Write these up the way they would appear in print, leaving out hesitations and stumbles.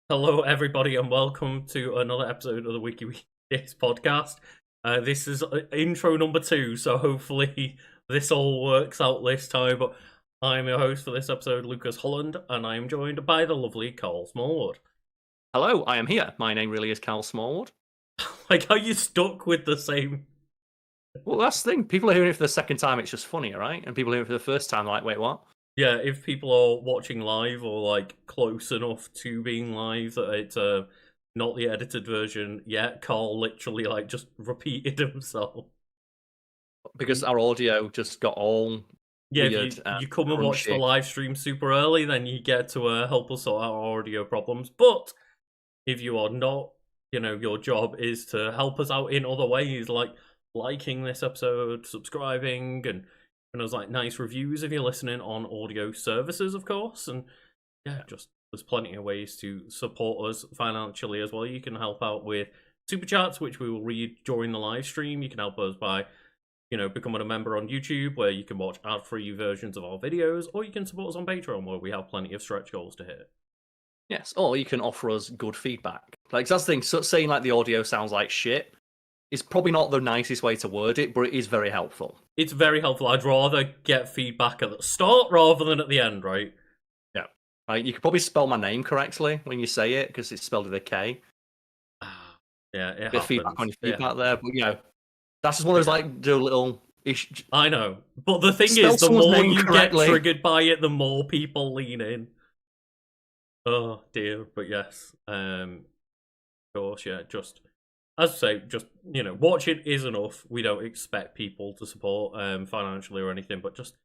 Hello, everybody, and welcome to another episode of the Wiki Weekdays podcast. This is intro number 2, so hopefully this all works out this time. But I'm your host for this episode, Lucas Holland, and I am joined by the lovely Karl Smallwood. Hello, I am here. My name really is Karl Smallwood. Like, how you stuck with the same? Well, that's the thing. People are hearing it for the second time, it's just funny, right? And people hearing it for the first time, like, wait, what? Yeah, if people are watching live or like close enough to being live that it's not the edited version yet, Karl literally like just repeated himself. Because our audio just got all Yeah, weird if and you come and watch the crunchy. live stream super early, then you get to help us sort out our audio problems. But if you are not, your job is to help us out in other ways, like liking this episode, subscribing, and those like nice reviews if you're listening on audio services, of course. And yeah, just there's plenty of ways to support us financially as well. You can help out with super chats, which we will read during the live stream. You can help us by becoming a member on YouTube, where you can watch ad-free versions of our videos, or you can support us on Patreon, where we have plenty of stretch goals to hit. Yes, or you can offer us good feedback. Like, that's the thing. So saying like the audio sounds like shit is probably not the nicest way to word it, but it is very helpful. It's very helpful. I'd rather get feedback at the start rather than at the end, right? Yeah. Like, you could probably spell my name correctly when you say it, because it's spelled with a K. Yeah, it Bit happens. of feedback on your Yeah. feedback there, but that's just one of those like do a little ish. I know, but the thing Spell is, the someone's more name you correctly. get triggered by it, the more people lean in. Oh dear, but yes, of course, yeah. Just as I say, just watching is enough. We don't expect people to support financially or anything, but just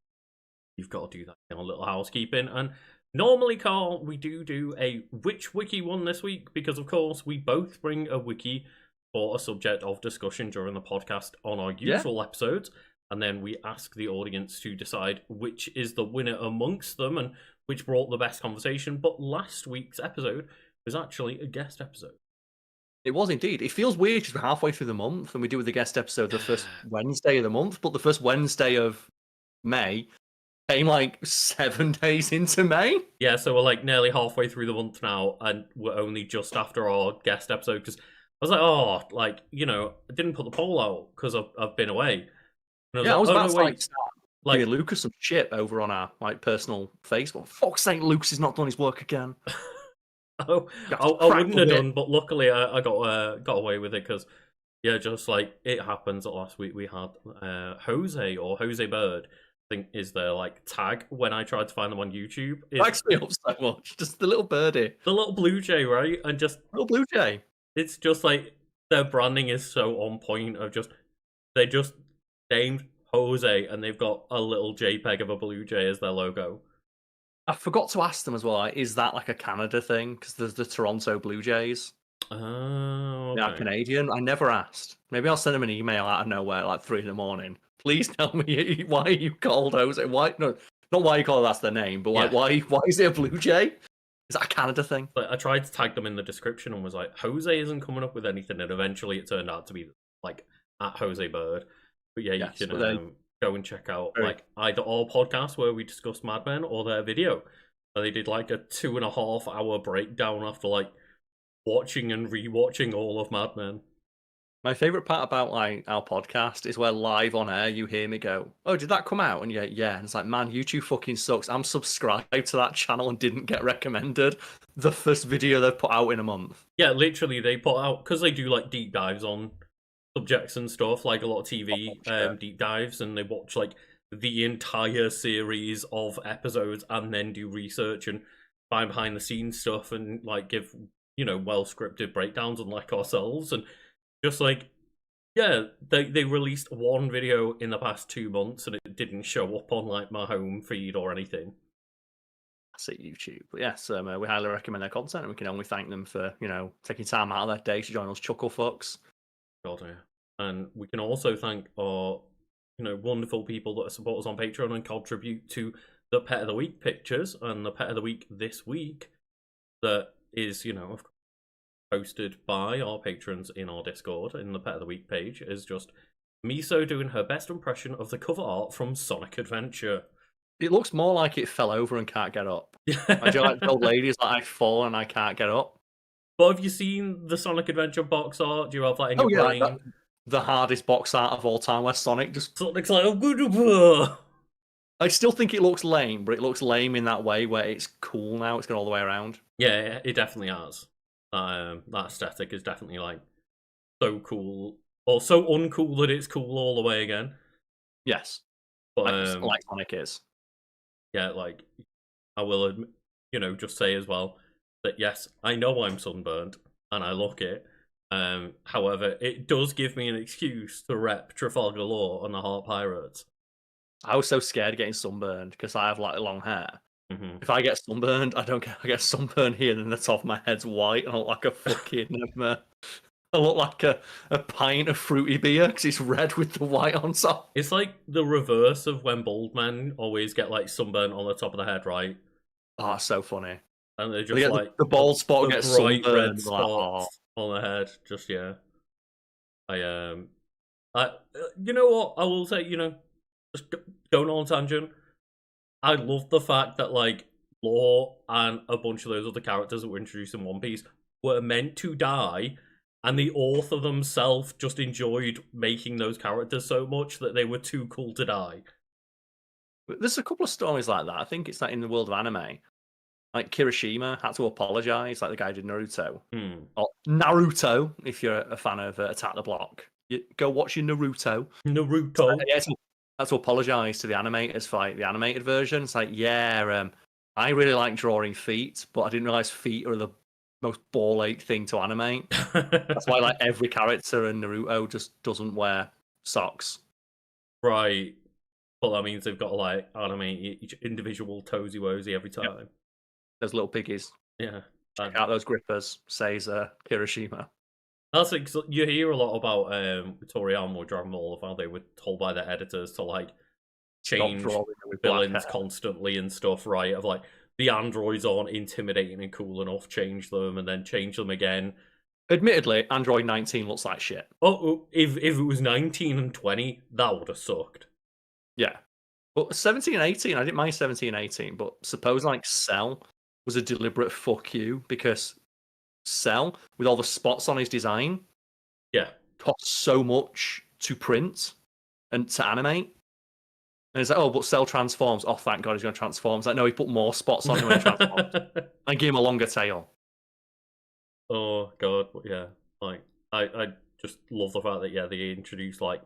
you've got to do that a little housekeeping. And normally, Karl, we do a which wiki one this week, because of course we both bring a wiki for a subject of discussion during the podcast on our usual episodes, and then we ask the audience to decide which is the winner amongst them and which brought the best conversation. But last week's episode was actually a guest episode. It was indeed. It feels weird because we're halfway through the month and we do the guest episode the first Wednesday of the month, but the first Wednesday of May came like 7 days into May. Yeah, so we're like nearly halfway through the month now, and we're only just after our guest episode, because I was like, I didn't put the poll out because I've been away. And I was about to wait. Start giving Lucas some shit over on our personal Facebook. Fuck's sake, Lucas has not done his work again. I wouldn't have done, but luckily I got away with it, because just like it happens. Last week we had Jose or Jose Bird, I think is their like tag when I tried to find them on YouTube. It cracks me up so much. Just the little birdie, the little blue jay, right? And just little blue jay. It's just like their branding is so on point. They just named Jose, and they've got a little JPEG of a blue jay as their logo. I forgot to ask them as well. Is that like a Canada thing? Because there's the Toronto Blue Jays. Oh, okay. Yeah, Canadian. I never asked. Maybe I'll send them an email out of nowhere, like 3 a.m. Please tell me why you called Jose. Why? No, not why you call it. That's their name, but why is it a Blue Jay? Is that a Canada thing? But I tried to tag them in the description and was like, Jose isn't coming up with anything, and eventually it turned out to be like at Jose Bird. But yeah, you can go and check out like either our podcast where we discuss Mad Men or their video. They did like a 2.5 hour breakdown after like watching and rewatching all of Mad Men. My favorite part about like our podcast is where live on air you hear me go, "Oh, did that come out?" And yeah. And it's like, man, YouTube fucking sucks. I'm subscribed to that channel and didn't get recommended the first video they've put out in a month. Yeah, literally they put out, because they do like deep dives on subjects and stuff, like a lot of TV deep dives, and they watch like the entire series of episodes and then do research and find behind the scenes stuff and like give well scripted breakdowns, unlike ourselves. And just like they released one video in the past 2 months and it didn't show up on like my home feed or anything. That's it, YouTube. But yes, we highly recommend their content, and we can only thank them for taking time out of their day to join us chuckle fucks. God, yeah. And we can also thank our wonderful people that support us on Patreon and contribute to the Pet of the Week pictures. And the Pet of the Week this week, that is, of course, posted by our patrons in our Discord in the Pet of the Week page, is just Miso doing her best impression of the cover art from Sonic Adventure. It looks more like it fell over and can't get up. I do like the old ladies like I fall and I can't get up. But have you seen the Sonic Adventure box art? Do you have that in Oh your yeah, brain? the hardest box art of all time, where Sonic just. Sonic's like, I'm good to I still think it looks lame, but it looks lame in that way where it's cool now. It's gone all the way around. Yeah, it definitely has. That aesthetic is definitely like so cool, or so uncool that it's cool all the way again. Yes, But like Sonic is. yeah, like I will admit, just say as well that yes, I know I'm sunburnt and I look it. However, it does give me an excuse to rep Trafalgar Law on the Heart Pirates. I was so scared of getting sunburned because I have like long hair. Mm-hmm. If I get sunburned, I get sunburned here, and the top of my head's white, and I look like a fucking. I look like a pint of fruity beer because it's red with the white on top. It's like the reverse of when bald men always get like sunburn on the top of the head, right? Oh, so funny. And they're They just get like the bald spot the gets bright red sunburned. spots on the head. Just yeah. I you know what I will say. Just going on a tangent. I love the fact that like Law and a bunch of those other characters that were introduced in One Piece were meant to die, and the author themselves just enjoyed making those characters so much that they were too cool to die. There's a couple of stories like that. I think it's like in the world of anime. Like Kirishima had to apologize, like the guy did Naruto. Or Naruto, if you're a fan of Attack the Block. You go watch your Naruto. Naruto. Yeah, had to apologize to the animators for like, the animated version. It's like, yeah, I really like drawing feet, but I didn't realize feet are the most ball-ache thing to animate. That's why like every character in Naruto just doesn't wear socks. Right. Well, that means they've got to like animate each individual toesy woesy every time. Yep. Those little piggies. Yeah. Check out those grippers, says Kirishima. That's like, you hear a lot about Toriyama with Dragon Ball, of how they were told by their editors to like change villains constantly and stuff, right? Of like the androids aren't intimidating and cool enough, change them and then change them again. Admittedly, Android 19 looks like shit. Oh, if it was 19 and 20, that would have sucked. Yeah. But 17 and 18, I didn't mind 17 and 18, but suppose like Cell was a deliberate fuck you because Cell, with all the spots on his design, costs so much to print and to animate. And it's like, oh, but Cell transforms. Oh, thank God he's going to transform. It's like, no, he put more spots on him when he transforms. And give him a longer tail. Oh, God. Yeah. Like, I just love the fact that, they introduced, like,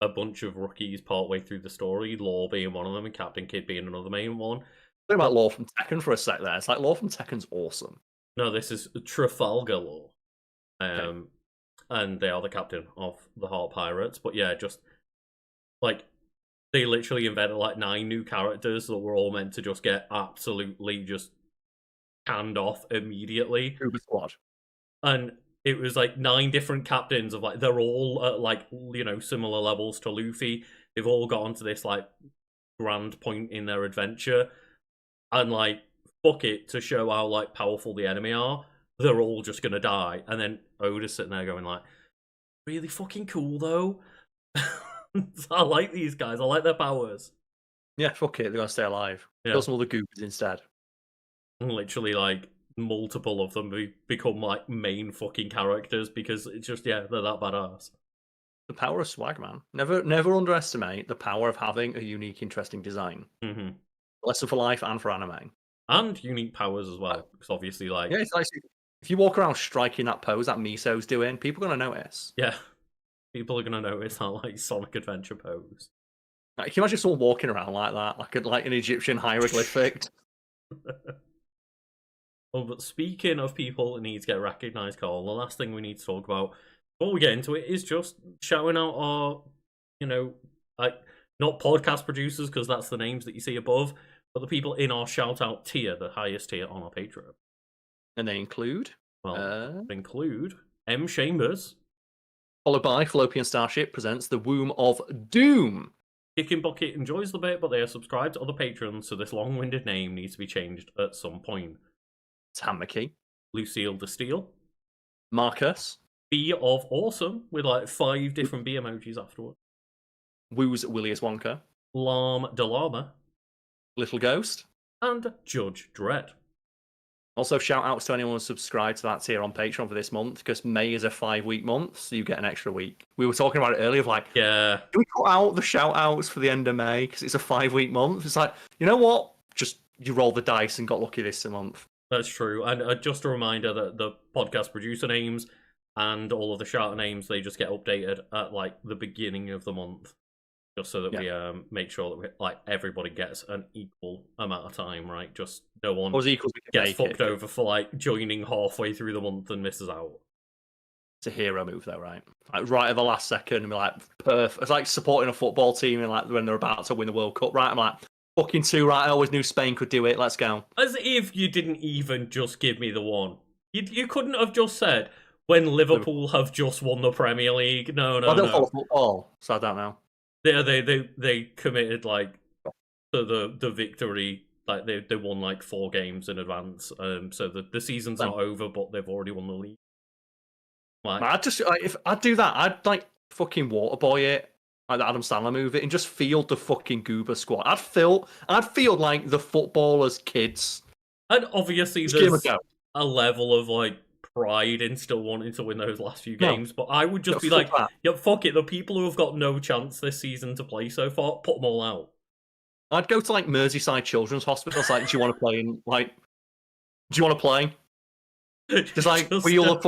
a bunch of rookies partway through the story, Law being one of them and Captain Kid being another main one. Think about Law from Tekken for a sec there. It's like, Law from Tekken's awesome. No, this is Trafalgar Law. Okay. And they are the captain of the Heart Pirates. But yeah, just, like, they literally invented, like, 9 new characters that were all meant to just get absolutely just canned off immediately. Uber Squad. And it was like 9 different captains of like, they're all at like, similar levels to Luffy. They've all gotten to this like grand point in their adventure. And like, fuck it, to show how like powerful the enemy are, they're all just gonna die. And then Oda's sitting there going like, really fucking cool though. I like these guys, I like their powers. Yeah, fuck it, they're gonna stay alive. Kill some other goobers instead. Literally like multiple of them become like main fucking characters because it's just they're that badass. The power of swag, man. Never underestimate the power of having a unique, interesting design. Mm-hmm. Lesson for life and for anime. And unique powers as well, because obviously like it's like if you walk around striking that pose that Miso's doing, people are gonna notice. Yeah. People are gonna notice that like Sonic Adventure pose. Like, can you imagine someone walking around like that, like an Egyptian hieroglyphic? Oh, but speaking of people that need to get recognised, Karl, the last thing we need to talk about before we get into it is just shouting out our, like, not podcast producers, because that's the names that you see above, but the people in our shout-out tier, the highest tier on our Patreon. And they include? They include M. Chambers. Followed by Fallopian Starship presents The Womb of Doom. Kicking Bucket enjoys the bit, but they are subscribed to other patrons, so this long-winded name needs to be changed at some point. Tamaki. Lucille de Steel. Marcus. B of Awesome, with like 5 different B emojis afterward. Woos Willius Wonka. Lam de Llama. Little Ghost. And Judge Dredd. Also, shout outs to anyone who subscribed to that tier on Patreon for this month, because May is a 5-week month, so you get an extra week. We were talking about it earlier, of like, Yeah, do we cut out the shout outs for the end of May because it's a 5-week month? It's like, you know what? Just you roll the dice and got lucky this month. that's true. And just a reminder that the podcast producer names and all of the shout names, they just get updated at like the beginning of the month, just so that we make sure that like everybody gets an equal amount of time, right? Just no one Or as equals we can gets make fucked it. over for like joining halfway through the month and misses out. It's a hero move, though, right? Like right at the last second, and be like, perfect. It's like supporting a football team and like when they're about to win the World Cup, right? I'm like, fucking two, right? I always knew Spain could do it. Let's go. As if you didn't even just give me the one. You couldn't have just said when Liverpool have just won the Premier League. No, I no, don't follow no. football, so I don't know. They committed like to the victory. Like they won like 4 games in advance. So the season's not over, but they've already won the league. Like, If I'd do that, I'd like fucking waterboy it, like the Adam Sandler movie, and just field the fucking Goober squad. I'd feel like the footballers' kids. and obviously Just give 'em a there's go. a level of like pride in still wanting to win those last few No. games, but I would just No, be fuck like, that. yeah, fuck it. The people who have got no chance this season to play so far, put them all out. I'd go to like Merseyside Children's Hospital. It's like, do you want to play in like? Do you want to play? Just like wheel like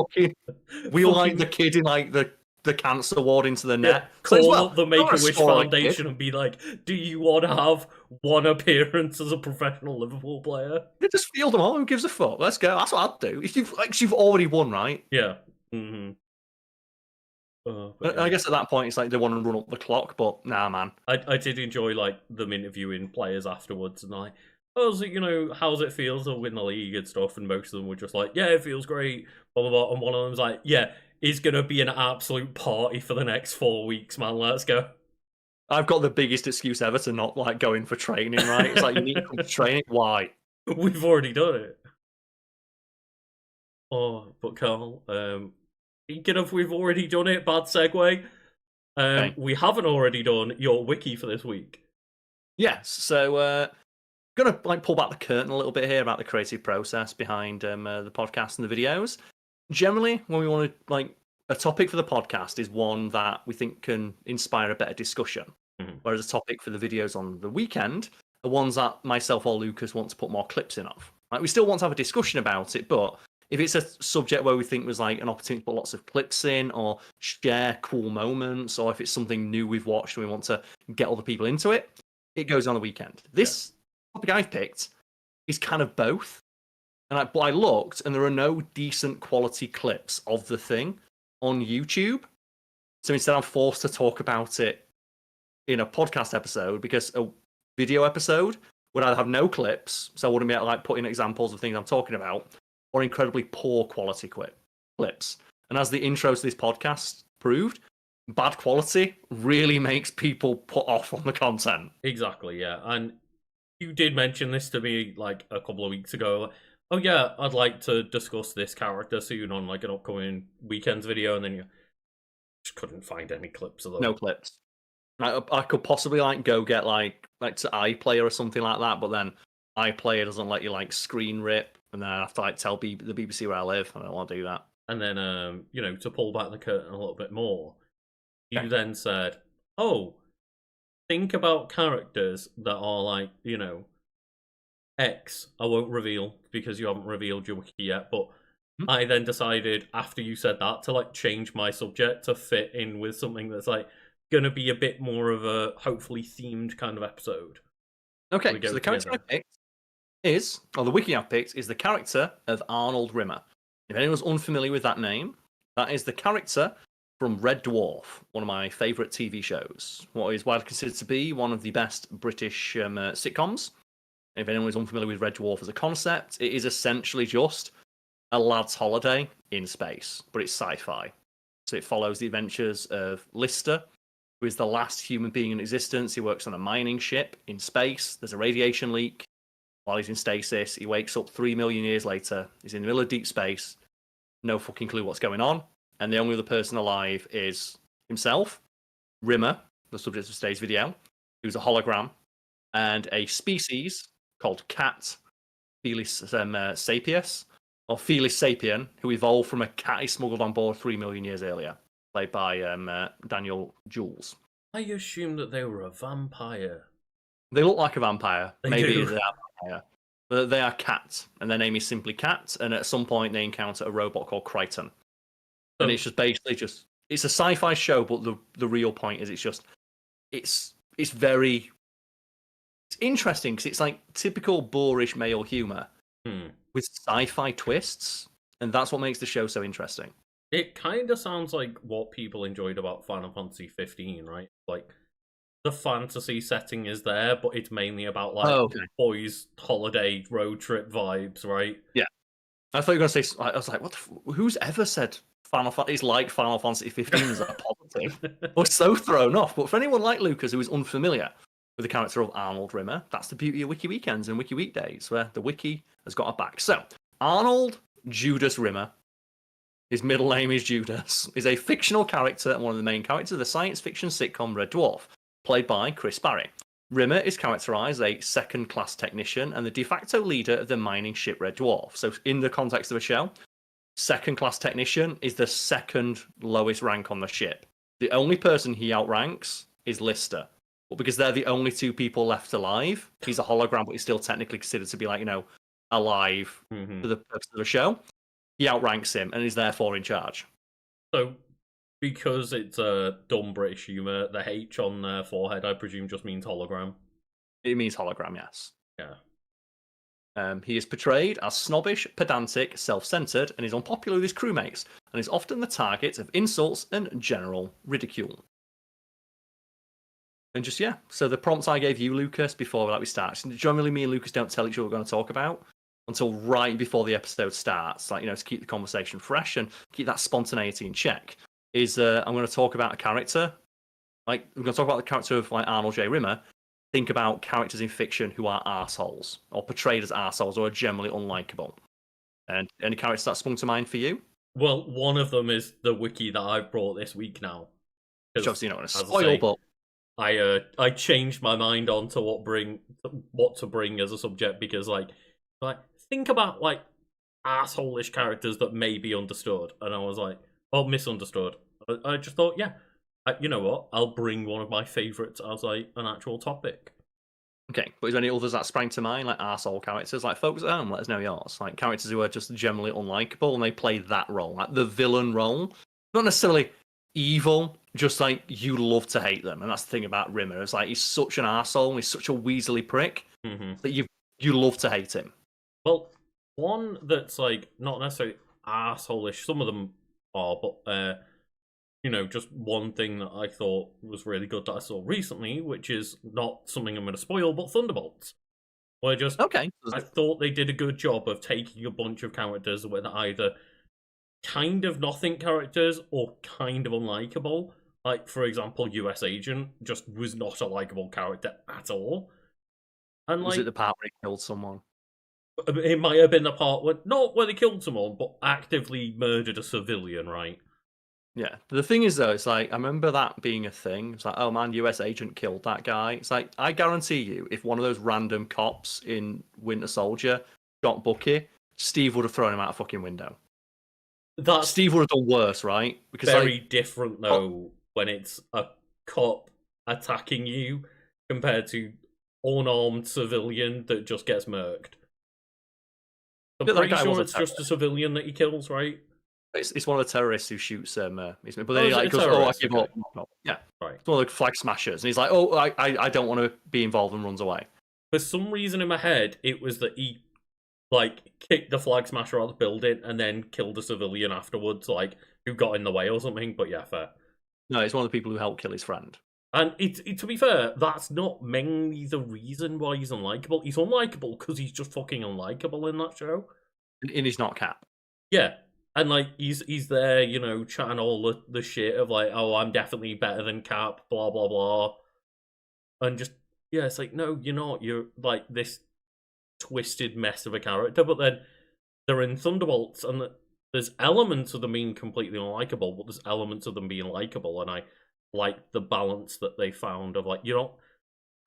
the kid in like the cancer ward into the net. Call up the Make-A-Wish Foundation and be like, do you want to have one appearance as a professional Liverpool player? Yeah, just field them all. Who gives a fuck? Let's go. That's what I'd do. If you've already won, right? Yeah. Mm-hmm. I guess at that point it's like they want to run up the clock, but nah, man. I did enjoy like them interviewing players afterwards and like, oh, so, how's it feel to win the league and stuff, and most of them were just like, yeah, it feels great, blah blah blah, and one of them's like, yeah, it's gonna be an absolute party for the next 4 weeks, man. Let's go. I've got the biggest excuse ever to not like going for training, right? It's like, you need to come to training. Why? We've already done it. Oh, but Karl, speaking of we've already done it, bad segue. Okay. We haven't already done your wiki for this week. Yes, so gonna like pull back the curtain a little bit here about the creative process behind the podcast and the videos. Generally, when we want to like a topic for the podcast is one that we think can inspire a better discussion, whereas a topic for the videos on the weekend are ones that myself or Lucas want to put more clips in of. Like, we still want to have a discussion about it, but if it's a subject where we think there's like an opportunity to put lots of clips in or share cool moments, or if it's something new we've watched and we want to get other people into it, it goes on the weekend. This topic I've picked is kind of both. And I looked, and there are no decent quality clips of the thing on YouTube. So instead, I'm forced to talk about it in a podcast episode, because a video episode would either have no clips, so I wouldn't be able to like put in examples of things I'm talking about, or incredibly poor quality clips. And as the intro to this podcast proved, bad quality really makes people put off on the content. Exactly, yeah. And you did mention this to me like a couple of weeks ago. Oh yeah, I'd like to discuss this character soon on like an upcoming weekends video, and then you just couldn't find any clips of them. No clips. I could possibly like go get like to iPlayer or something like that, but then iPlayer doesn't let you like screen rip, and then I have to like tell the BBC where I live. I don't want to do that. And then to pull back the curtain a little bit more, you then said, "Oh, think about characters that are like, X. I won't reveal because you haven't revealed your wiki yet, but I then decided after you said that to like change my subject to fit in with something that's like going to be a bit more of a hopefully themed kind of episode." Okay, so the character I picked the wiki I've picked is the character of Arnold Rimmer. If anyone's unfamiliar with that name, that is the character from Red Dwarf, one of my favourite TV shows. What is widely considered to be one of the best British sitcoms. If anyone is unfamiliar with Red Dwarf as a concept, it is essentially just a lad's holiday in space, but it's sci-fi. So it follows the adventures of Lister, who is the last human being in existence. He works on a mining ship in space. There's a radiation leak. While he's in stasis, he wakes up 3 million years later. He's in the middle of deep space. No fucking clue what's going on. And the only other person alive is himself, Rimmer, the subject of today's video, who's a hologram, and a species called Cat, Felis Sapiens, or Felis Sapien, who evolved from a cat he smuggled on board 3 million years earlier, played by Daniel Jules. I assumed that they were a vampire. They look like a vampire. They Maybe do. they are vampire. But they are cats, and their name is simply Cat, and at some point they encounter a robot called Crichton. And it's just basically it's a sci-fi show, but the real point is it's very interesting because it's like typical boorish male humor with sci-fi twists, and that's what makes the show so interesting. It kind of sounds like what people enjoyed about Final Fantasy 15, right? Like the fantasy setting is there, but it's mainly about like boys' holiday road trip vibes, right? Yeah, I thought you were gonna say. I was like, what? Who's ever said Final Fantasy is like Final Fantasy 15 is a positive? I was so thrown off. But for anyone like Lucas who is unfamiliar with the character of Arnold Rimmer, that's the beauty of Wiki Weekends and Wiki Weekdays, where the wiki has got a back. So Arnold Judas Rimmer, his middle name is Judas, is a fictional character and one of the main characters of the science fiction sitcom Red Dwarf, played by Chris Barry. Rimmer is characterized as a second-class technician and the de facto leader of the mining ship Red Dwarf. So in the context of a show, second-class technician is the second lowest rank on the ship. The only person he outranks is Lister. But because they're the only two people left alive, he's a hologram, but he's still technically considered to be like, alive for the purpose of the show. He outranks him and is therefore in charge. So, because it's a dumb British humour, the H on their forehead, I presume, just means hologram. It means hologram, yes. Yeah. He is portrayed as snobbish, pedantic, self-centered, and is unpopular with his crewmates, and is often the target of insults and general ridicule. And so the prompts I gave you, Lucas, before we start, generally me and Lucas don't tell each other what we're going to talk about until right before the episode starts, to keep the conversation fresh and keep that spontaneity in check. I'm going to talk about a character, we're going to talk about the character of Arnold J. Rimmer. Think about characters in fiction who are arseholes, or portrayed as arseholes, or are generally unlikable. And any characters that sprung to mind for you? Well, one of them is the wiki that I've brought this week now. Obviously, you're not going to spoil, but I changed my mind on to what to bring as a subject because think about asshole-ish characters that may be understood, and I was like, oh, misunderstood. I just thought, yeah, you know what? I'll bring one of my favourites as an actual topic. Okay, but is there any others that sprang to mind, like arsehole characters? Folks at home, let us know yours. Characters who are just generally unlikable and they play that role, the villain role. Not necessarily evil, just you love to hate them. And that's the thing about Rimmer. It's he's such an arsehole and he's such a weaselly prick that you love to hate him. Well, one that's not necessarily arsehole-ish, some of them are, but just one thing that I thought was really good that I saw recently, which is not something I'm going to spoil, but Thunderbolts. Where I thought they did a good job of taking a bunch of characters with either kind of nothing characters or kind of unlikable. For example, US Agent just was not a likable character at all. And was it the part where he killed someone? It might have been the part not where they killed someone, but actively murdered a civilian, right? Yeah. The thing is, though, it's I remember that being a thing. It's oh man, US Agent killed that guy. It's I guarantee you, if one of those random cops in Winter Soldier got Bucky, Steve would have thrown him out a fucking window. Steve would have done worse, right? Because very different, though, when it's a cop attacking you compared to unarmed civilian that just gets murked. I'm pretty sure it's just a civilian that he kills, right? It's one of the terrorists who shoots but then he goes, oh, I give up. Yeah, right. It's one of the flag smashers, and he's like, oh, I don't want to be involved, and runs away. For some reason in my head, it was that he kicked the flag smasher out of the building and then killed a civilian afterwards, who got in the way or something. But yeah, fair. No, it's one of the people who helped kill his friend. And to be fair, that's not mainly the reason why he's unlikable. He's unlikable because he's just fucking unlikable in that show. And he's not Cap. Yeah. And he's there, chatting all the shit of oh, I'm definitely better than Cap, blah blah blah. And just it's no, you're not. You're this twisted mess of a character. But then they're in Thunderbolts, and there's elements of them being completely unlikable, but there's elements of them being likable, and I like the balance that they found of you're not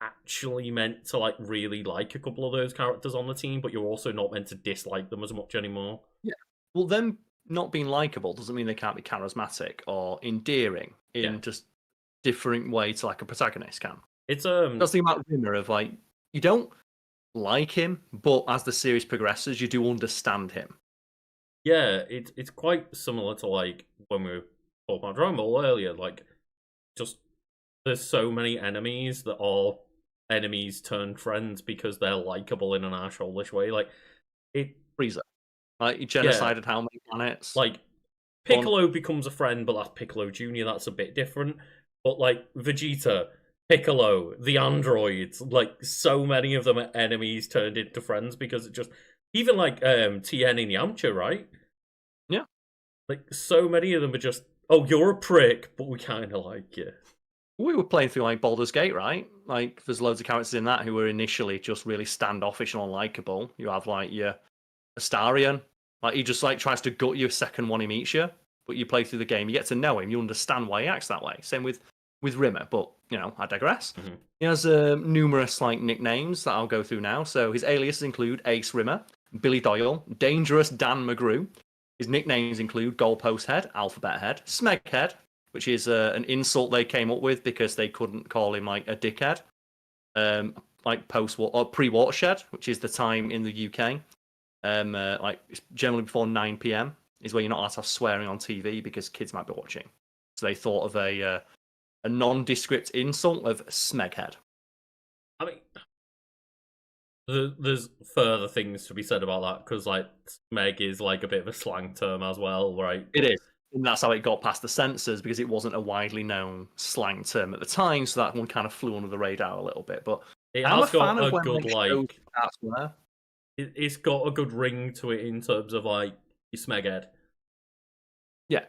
actually meant to like really like a couple of those characters on the team, but you're also not meant to dislike them as much anymore. Yeah. Well, them not being likable doesn't mean they can't be charismatic or endearing Yeah. in just different way to like a protagonist can. It's That's the thing about Rimmer of like you don't like him, but as the series progresses, you do understand him. yeah, it's quite similar to like when we were talking about Dragon Ball earlier. Like, just there's so many enemies that are enemies turned friends because they're likable in an Ash Holish way. Like it, Frieza, like he yeah, genocided how many planets? like Piccolo becomes a friend, but that's Piccolo Junior. That's a bit different. But like Vegeta, Piccolo, the androids, like so many of them are enemies turned into friends because it just even like Tien and Yamcha, right? Yeah. Like so many of them are just, oh, you're a prick, but we kind of like you. We were playing through like Baldur's Gate, right? Like, there's loads of characters in that who were initially just really standoffish and unlikable. You have like your Astarion, like he just like tries to gut you a second when he meets you, but you play through the game, you get to know him, you understand why he acts that way. Same with Rimmer, but you know, I digress. Mm-hmm. He has numerous like nicknames that I'll go through now. So his aliases include Ace Rimmer, Billy Doyle, Dangerous Dan McGrew. His nicknames include Goalpost Head, Alphabet Head, Smeghead, which is an insult they came up with because they couldn't call him like a dickhead. Like post or pre-Watershed, which is the time in the UK. Like generally before 9 p.m. is where you're not allowed to have swearing on TV because kids might be watching. So they thought of a nondescript insult of Smeghead. I mean, there's further things to be said about that because like Smeg is like a bit of a slang term as well, right? It is. And that's how it got past the censors because it wasn't a widely known slang term at the time, so that one kind of flew under the radar a little bit. But It I'm a has got fan of a when good like swear. it's got a good ring to it in terms of like your Smeghead. Yeah,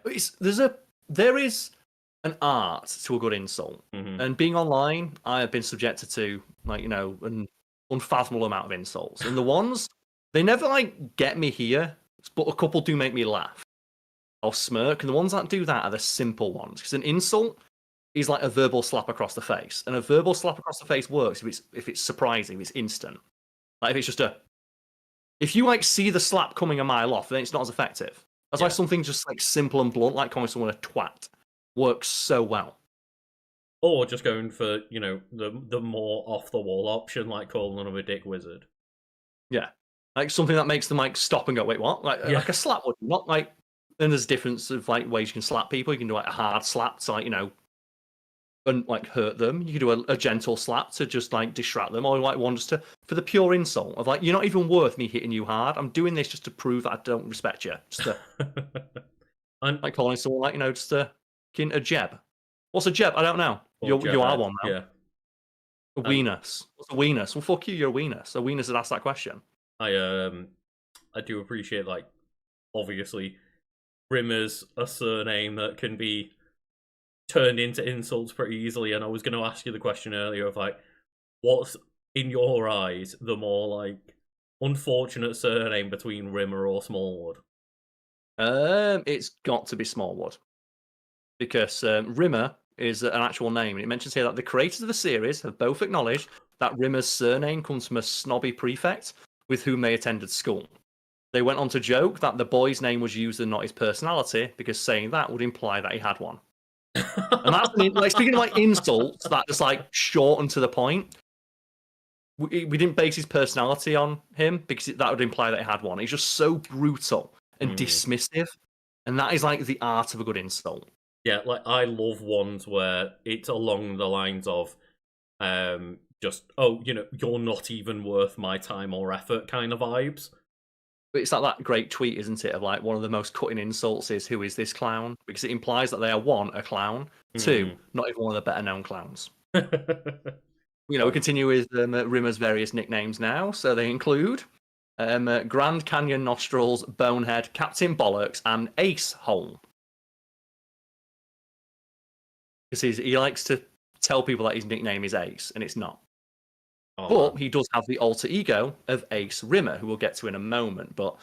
there is an art to a good insult, Mm-hmm. and being online, I have been subjected to like an unfathomable amount of insults, and the ones they never like get me here, but a couple do make me laugh. I'll smirk, and the ones that do that are the simple ones because an insult is like a verbal slap across the face, and a verbal slap across the face works if it's surprising, if it's instant. Like if it's just if you like see the slap coming a mile off, then it's not as effective. That's why something just like simple and blunt, like calling someone a twat, works so well. Or just going for, you know, the more off the wall option, like calling them a dick wizard. Yeah, like something that makes them like stop and go, wait, what? Like a slap would not like. Then there's a difference of like ways you can slap people. You can do like a hard slap to like and like hurt them. You can do a gentle slap to just like distract them, or like one just to for the pure insult of like you're not even worth me hitting you hard. I'm doing this just to prove that I don't respect you. Just to, like calling someone like just a jeb. What's a jeb? I don't know. You are one now. Yeah. A weenus. What's a weenus? Well, fuck you. You're a weenus. A weenus had asked that question. I do appreciate like obviously Rimmer's a surname that can be turned into insults pretty easily, and I was going to ask you the question earlier of like, what's in your eyes the more like unfortunate surname between Rimmer or Smallwood? It's got to be Smallwood because Rimmer is an actual name, and it mentions here that the creators of the series have both acknowledged that Rimmer's surname comes from a snobby prefect with whom they attended school. They went on to joke that the boy's name was used and not his personality because saying that would imply that he had one. And that's like speaking of like insults that just like short and to the point. We didn't base his personality on him because that would imply that he had one. He's just so brutal and dismissive, and that is like the art of a good insult. Yeah, like I love ones where it's along the lines of, just you're not even worth my time or effort kind of vibes. But it's like that great tweet, isn't it? Of like one of the most cutting insults is "Who is this clown?" Because it implies that they are one, a clown, two, not even one of the better known clowns. We continue with Rimmer's various nicknames now. So they include Grand Canyon Nostrils, Bonehead, Captain Bollocks, and Ace Hole. Because he likes to tell people that his nickname is Ace, and it's not. But he does have the alter ego of Ace Rimmer, who we'll get to in a moment. But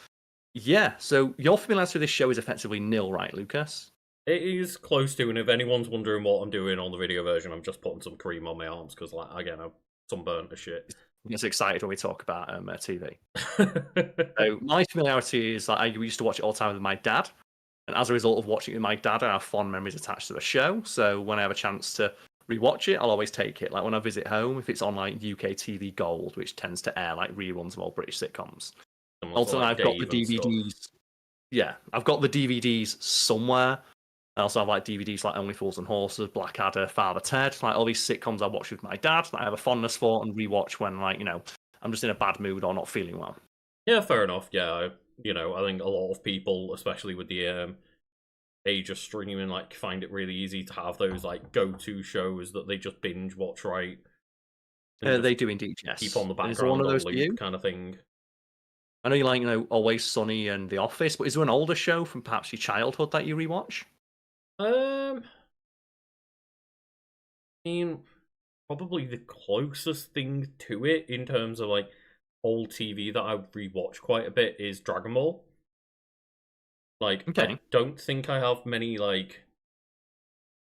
yeah, so your familiarity with this show is effectively nil, right, Lucas? It is close to, and if anyone's wondering what I'm doing on the video version, I'm just putting some cream on my arms because, like, again, sunburnt as shit. I get excited when we talk about TV. So my familiarity is that I used to watch it all the time with my dad. And as a result of watching it with my dad, I have fond memories attached to the show. So when I have a chance to rewatch it, I'll always take it. Like when I visit home, if it's on like UK TV Gold, which tends to air like reruns of old British sitcoms. Also, like I've got the Dave and DVDs. stuff. Yeah, I've got the DVDs somewhere. I also have like DVDs like Only Fools and Horses, Blackadder, Father Ted, like all these sitcoms I watch with my dad that I have a fondness for and rewatch when like, you know, I'm just in a bad mood or not feeling well. Yeah, fair enough. Yeah, I think a lot of people, especially with the age of streaming, like find it really easy to have those like go-to shows that they just binge watch, right? They do indeed, yes. Keep on the Is there one background of on those for you? loop kind of thing. I know you like, you know, Always Sunny and The Office, but is there an older show from perhaps your childhood that you rewatch? I mean, probably the closest thing to it in terms of like old TV that I rewatch quite a bit is Dragon Ball. Like, I Okay. don't think I have many like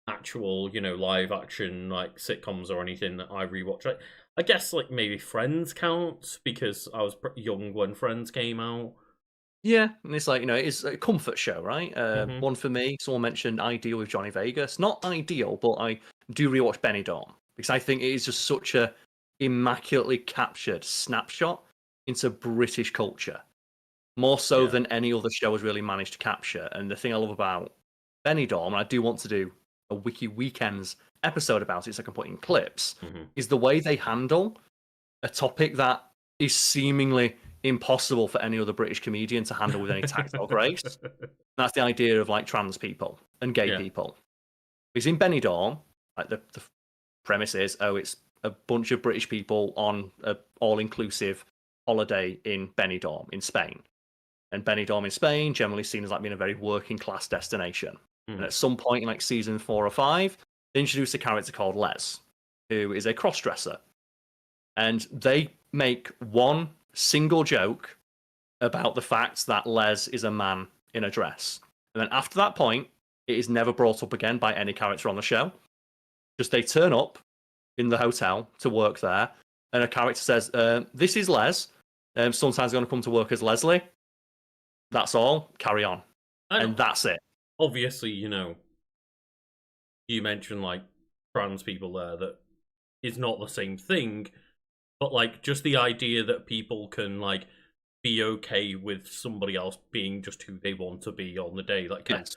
actual, live action like sitcoms or anything that I rewatch. I guess like maybe Friends counts because I was pretty young when Friends came out. Yeah, and it's like, you know, it's a comfort show, right? Hmm. One for me, someone mentioned Ideal with Johnny Vegas. Not ideal, but I do rewatch Benny Dawn because I think it is just such a immaculately captured snapshot into British culture. More so Yeah. than any other show has really managed to capture. And the thing I love about Benny Dawn, and I do want to do a Wiki Weekends episode about it so I can put in clips, Hmm. is the way they handle a topic that is seemingly impossible for any other British comedian to handle with any tact or grace. That's the idea of like trans people and gay Yeah. people. Because in Benny Dawn, like the premise is, oh, it's a bunch of British people on an all-inclusive holiday in Benidorm in Spain. And Benidorm in Spain, generally seen as like being a very working class destination. And at some point in like season 4 or 5, they introduce a character called Les, who is a cross-dresser. And they make one single joke about the fact that Les is a man in a dress. And then after that point, it is never brought up again by any character on the show. Just they turn up in the hotel to work there, and a character says, this is Les. Sometimes going to come to work as Leslie. That's all. Carry on. And that's it. Obviously, you mentioned like trans people there that is not the same thing, but like just the idea that people can like be okay with somebody else being just who they want to be on the day. Like Yes.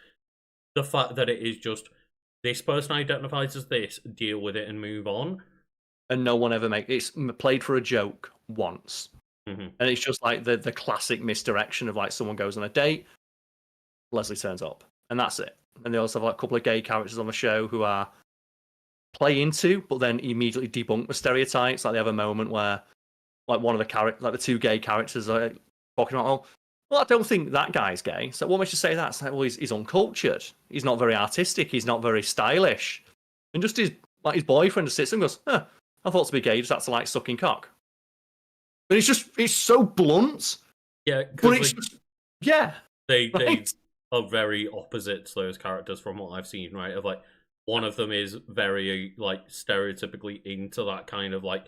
the fact that it is just this person identifies as this, deal with it and move on. And no one ever it's played for a joke once. Mm-hmm. And it's just like the classic misdirection of like someone goes on a date, Leslie turns up, and that's it. And they also have like a couple of gay characters on the show who are play into, but then immediately debunk the stereotypes. Like they have a moment where like one of the like the two gay characters are talking about, oh, well, I don't think that guy's gay. So what makes you say that? It's like, well, he's uncultured. He's not very artistic. He's not very stylish. And just his boyfriend just sits and goes, huh, I thought to be gay, just had to like sucking cock. But it's so blunt. Yeah, but it's just, yeah. They are very opposite to those characters from what I've seen, right? Of like one of them is very like stereotypically into that kind of like,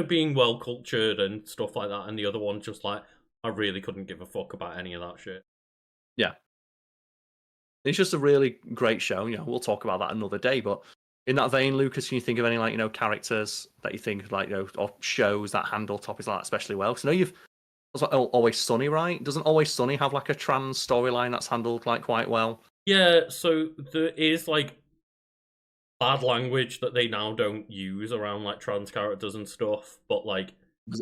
being well cultured and stuff like that, and the other one just like, I really couldn't give a fuck about any of that shit. Yeah. It's just a really great show. We'll talk about that another day, but in that vein, Lucas, can you think of any like characters that you think like or shows that handle topics like that especially well? Because I know you've like Always Sunny, right? Doesn't Always Sunny have like a trans storyline that's handled like quite well? Yeah, so there is like bad language that they now don't use around like trans characters and stuff, but like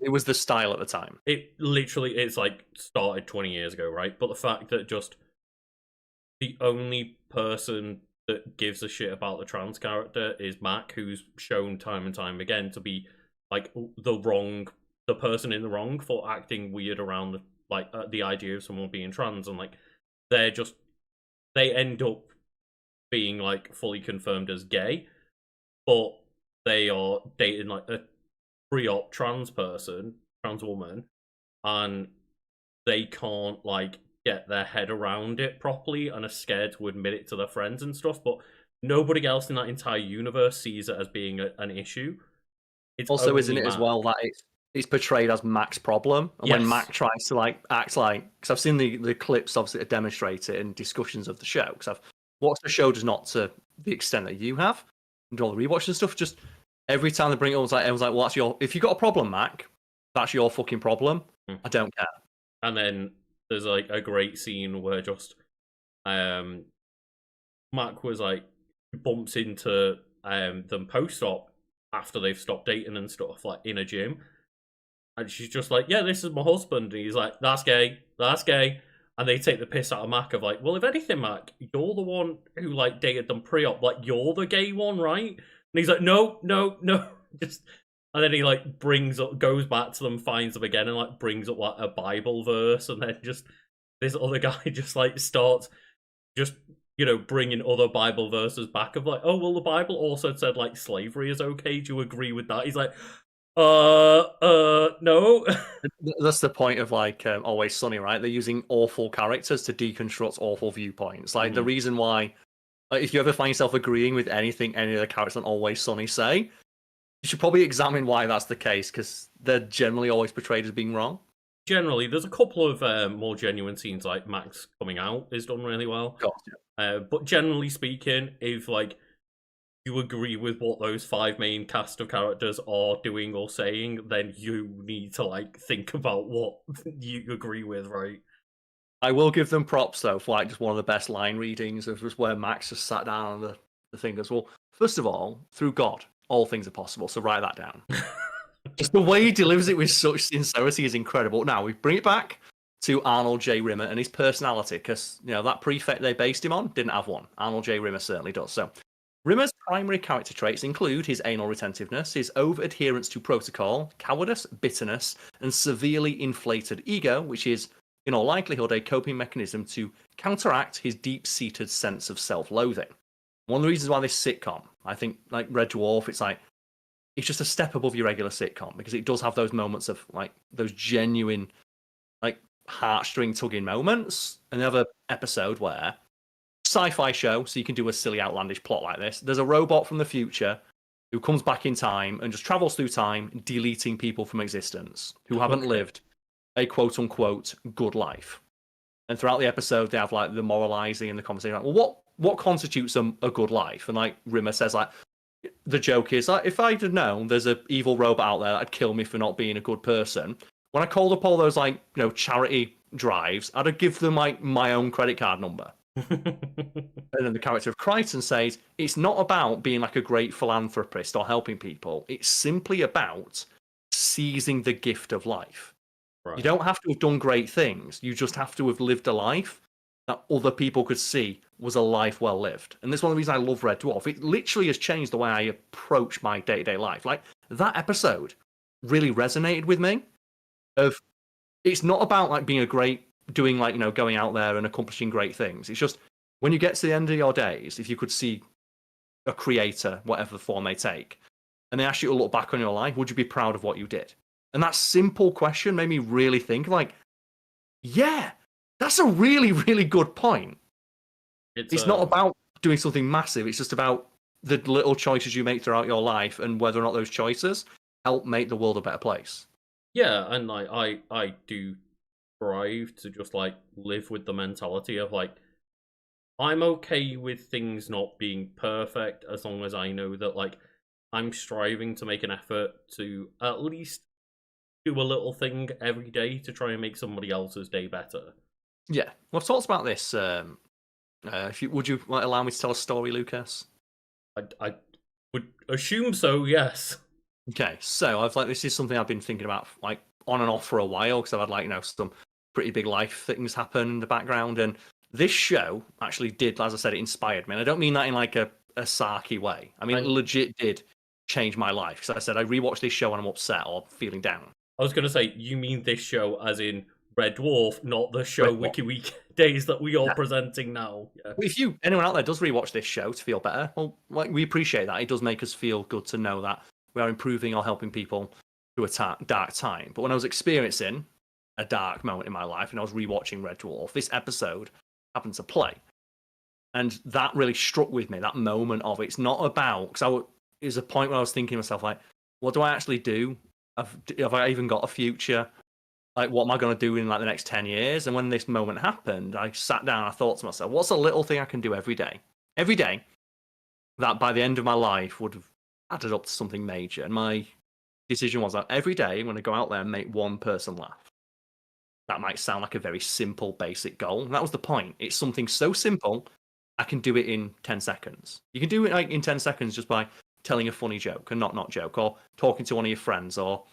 it was the style at the time. It's like started 20 years ago, right? But the fact that just the only person that gives a shit about the trans character is Mac, who's shown time and time again to be like the person in the wrong for acting weird around like the idea of someone being trans, and like they end up being like fully confirmed as gay, but they are dating like a pre-op trans woman, and they can't like get their head around it properly and are scared to admit it to their friends and stuff, but nobody else in that entire universe sees it as being an issue. It's Also, isn't only it as Mac. well that it's portrayed as Mac's problem, and when Yes. Mac tries to like act like, because I've seen the clips obviously that demonstrate it and discussions of the show, because I've watched the show, just not to the extent that you have, and all the rewatches and stuff. Just every time they bring it up, everyone's like, "Well, that's your. If you got a problem, Mac, that's your fucking problem. Mm. I don't care." And then there's like a great scene where just Mac was like bumps into them post-op after they've stopped dating and stuff, like in a gym. And she's just like, yeah, this is my husband. And he's like, that's gay. That's gay. And they take the piss out of Mac of like, well, if anything, Mac, you're the one who like dated them pre-op. Like, you're the gay one, right? And he's like, no, no, no. Just and then he like goes back to them, finds them again, and like brings up like a Bible verse, and then just this other guy just like starts just bringing other Bible verses back of like, oh well, the Bible also said like slavery is okay. Do you agree with that? He's like, no. That's the point of like Always Sunny, right? They're using awful characters to deconstruct awful viewpoints. Like the reason why, if you ever find yourself agreeing with anything any of the characters on Always Sunny say, you should probably examine why that's the case, because they're generally always portrayed as being wrong. Generally, there's a couple of more genuine scenes, like Max coming out is done really well. Of course, yeah. But generally speaking, if like you agree with what those 5 main cast of characters are doing or saying, then you need to like think about what you agree with, right? I will give them props though for like just one of the best line readings of just where Max just sat down on the thing as well. First of all, through God, all things are possible, so write that down. Just the way he delivers it with such sincerity is incredible. Now we bring it back to Arnold J. Rimmer and his personality, because that prefect they based him on didn't have one. Arnold J. Rimmer certainly does. So Rimmer's primary character traits include his anal retentiveness, his over-adherence to protocol, cowardice, bitterness, and severely inflated ego, which is, in all likelihood, a coping mechanism to counteract his deep-seated sense of self-loathing. One of the reasons why this sitcom, I think, like Red Dwarf, it's just a step above your regular sitcom, because it does have those moments of like those genuine, like heartstring tugging moments. And they have an episode where sci-fi show, so you can do a silly outlandish plot like this. There's a robot from the future who comes back in time and just travels through time, deleting people from existence who haven't lived a quote unquote good life. And throughout the episode, they have like the moralizing and the conversation. Like, well, what constitutes a good life? And like Rimmer says, like the joke is like, if I'd have known there's an evil robot out there that'd kill me for not being a good person, when I called up all those like charity drives, I'd have give them like my own credit card number. And then the character of Crichton says, it's not about being like a great philanthropist or helping people. It's simply about seizing the gift of life. Right. You don't have to have done great things. You just have to have lived a life that other people could see was a life well lived. And this is one of the reasons I love Red Dwarf. It literally has changed the way I approach my day-to-day life. Like, that episode really resonated with me. It's not about like being doing like, going out there and accomplishing great things. It's just, when you get to the end of your days, if you could see a creator, whatever the form they take, and they ask you to look back on your life, would you be proud of what you did? And that simple question made me really think, like, yeah, that's a really, really good point. It's not about doing something massive. It's just about the little choices you make throughout your life and whether or not those choices help make the world a better place. Yeah, and like I do strive to just like live with the mentality of like, I'm okay with things not being perfect as long as I know that like I'm striving to make an effort to at least do a little thing every day to try and make somebody else's day better. Yeah, well, I've talked about this. Would you allow me to tell a story, Lucas? I would assume so. Yes. Okay, so this is something I've been thinking about like on and off for a while, because I've had like some pretty big life things happen in the background, and this show actually did, as I said, it inspired me. And I don't mean that in like a sarky way. I mean, it legit did change my life. Because I said I rewatched this show when I'm upset or feeling down. I was going to say, you mean this show as in Red Dwarf, not the show Wiki Weekdays that we are presenting now. Yeah. If anyone out there does rewatch this show to feel better, well, like, we appreciate that. It does make us feel good to know that we are improving or helping people through a dark time. But when I was experiencing a dark moment in my life and I was rewatching Red Dwarf, this episode happened to play. And that really struck with me, that moment of it's not about, because it was a point where I was thinking to myself, like, what do I actually do? Have I even got a future? Like, what am I going to do in like the next 10 years? And when this moment happened, I sat down, I thought to myself, what's a little thing I can do every day? Every day that by the end of my life would have added up to something major. And my decision was that every day I'm going to go out there and make one person laugh. That might sound like a very simple, basic goal. And that was the point. It's something so simple, I can do it in 10 seconds. You can do it like in 10 seconds just by telling a funny joke, a not joke, or talking to one of your friends, or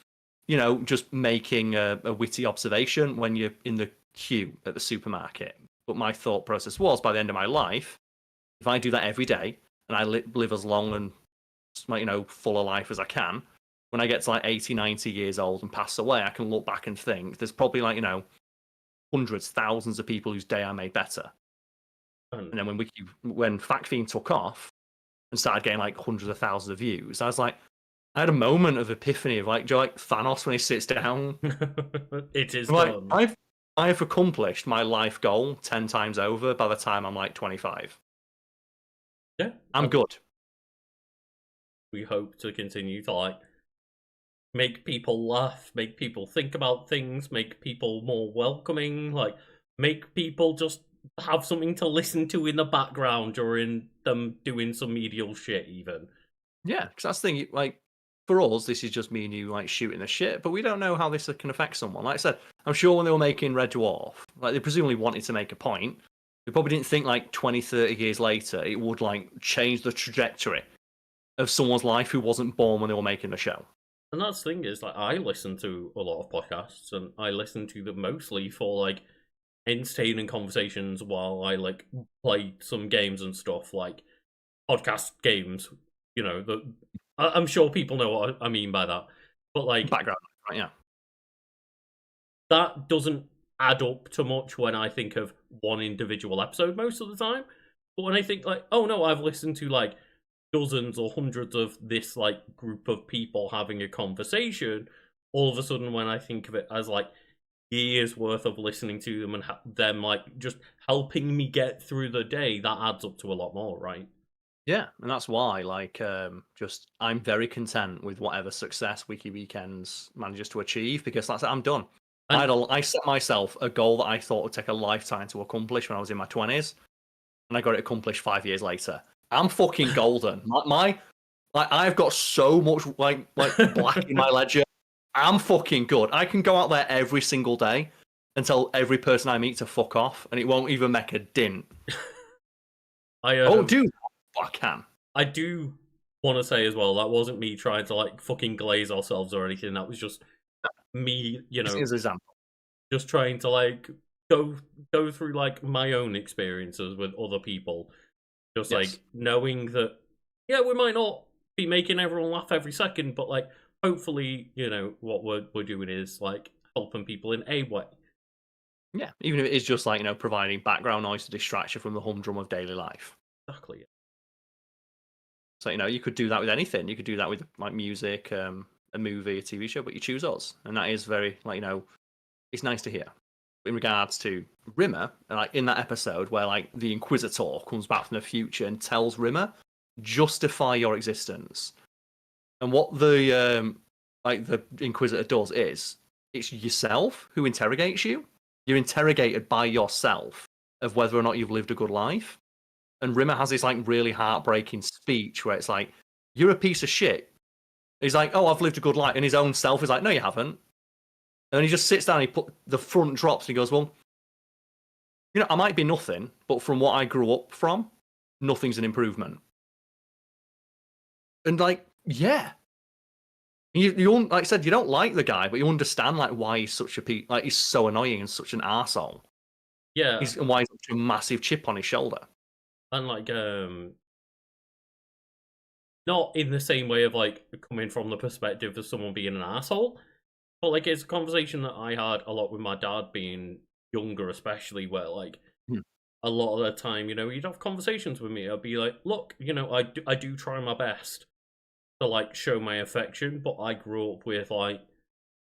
just making a witty observation when you're in the queue at the supermarket. But my thought process was, by the end of my life, if I do that every day and I live as long and full of life as I can, when I get to like 80, 90 years old and pass away, I can look back and think there's probably like hundreds, thousands of people whose day I made better. And then when Fact Fiend took off and started getting like hundreds of thousands of views, I was like, I had a moment of epiphany of like, do you like Thanos when he sits down? It is like, done. I've accomplished my life goal 10 times over by the time I'm like 25. Yeah, I'm good. We hope to continue to like make people laugh, make people think about things, make people more welcoming, like make people just have something to listen to in the background during them doing some medial shit even. Yeah, because that's the thing, like, for us, this is just me and you, like, shooting the shit, but we don't know how this can affect someone. Like I said, I'm sure when they were making Red Dwarf, like, they presumably wanted to make a point. They probably didn't think, like, 20, 30 years later, it would, like, change the trajectory of someone's life who wasn't born when they were making the show. And that's the thing is, like, I listen to a lot of podcasts, and I listen to them mostly for, like, entertaining conversations while I, like, play some games and stuff, like, podcast games. I'm sure people know what I mean by that. But, like, Background, right, yeah. that doesn't add up to much when I think of one individual episode most of the time. But when I think, like, oh no, I've listened to, like, dozens or hundreds of this, like, group of people having a conversation, all of a sudden when I think of it as, like, years worth of listening to them and them, like, just helping me get through the day, that adds up to a lot more, right? Yeah, and that's why, like, I'm very content with whatever success Wiki Weekends manages to achieve, because that's it, I'm done. And I set myself a goal that I thought would take a lifetime to accomplish when I was in my 20s, and I got it accomplished 5 years later. I'm fucking golden. I've got so much like black in my ledger. I'm fucking good. I can go out there every single day and tell every person I meet to fuck off, and it won't even make a dint. Dude, I can. I do want to say as well, that wasn't me trying to, like, fucking glaze ourselves or anything. That was just me, As an example. just trying to, like, go through, like, my own experiences with other people. Just, Yes. like, knowing that, yeah, we might not be making everyone laugh every second, but, like, hopefully, what we're doing is, like, helping people in a way. Yeah, even if it is just like, providing background noise to distract you from the humdrum of daily life. Exactly. So, you could do that with anything. You could do that with like music, a movie, a TV show, but you choose us. And that is very, like, it's nice to hear. In regards to Rimmer, like in that episode where like the Inquisitor comes back from the future and tells Rimmer, justify your existence. And what the Inquisitor does is it's yourself who interrogates you. You're interrogated by yourself of whether or not you've lived a good life. And Rimmer has this like really heartbreaking speech where it's like, you're a piece of shit. He's like, oh, I've lived a good life. And his own self is like, no, you haven't. And he just sits down, he put the front drops, and he goes, well, I might be nothing, but from what I grew up from, nothing's an improvement. And like, yeah. You like I said, you don't like the guy, but you understand like why he's such he's so annoying and such an arsehole. Yeah. And why he's such a massive chip on his shoulder. And like, not in the same way of like coming from the perspective of someone being an asshole, but like it's a conversation that I had a lot with my dad being younger, especially where like a lot of the time, he'd have conversations with me. I'd be like, look, I do try my best to like show my affection, but I grew up with like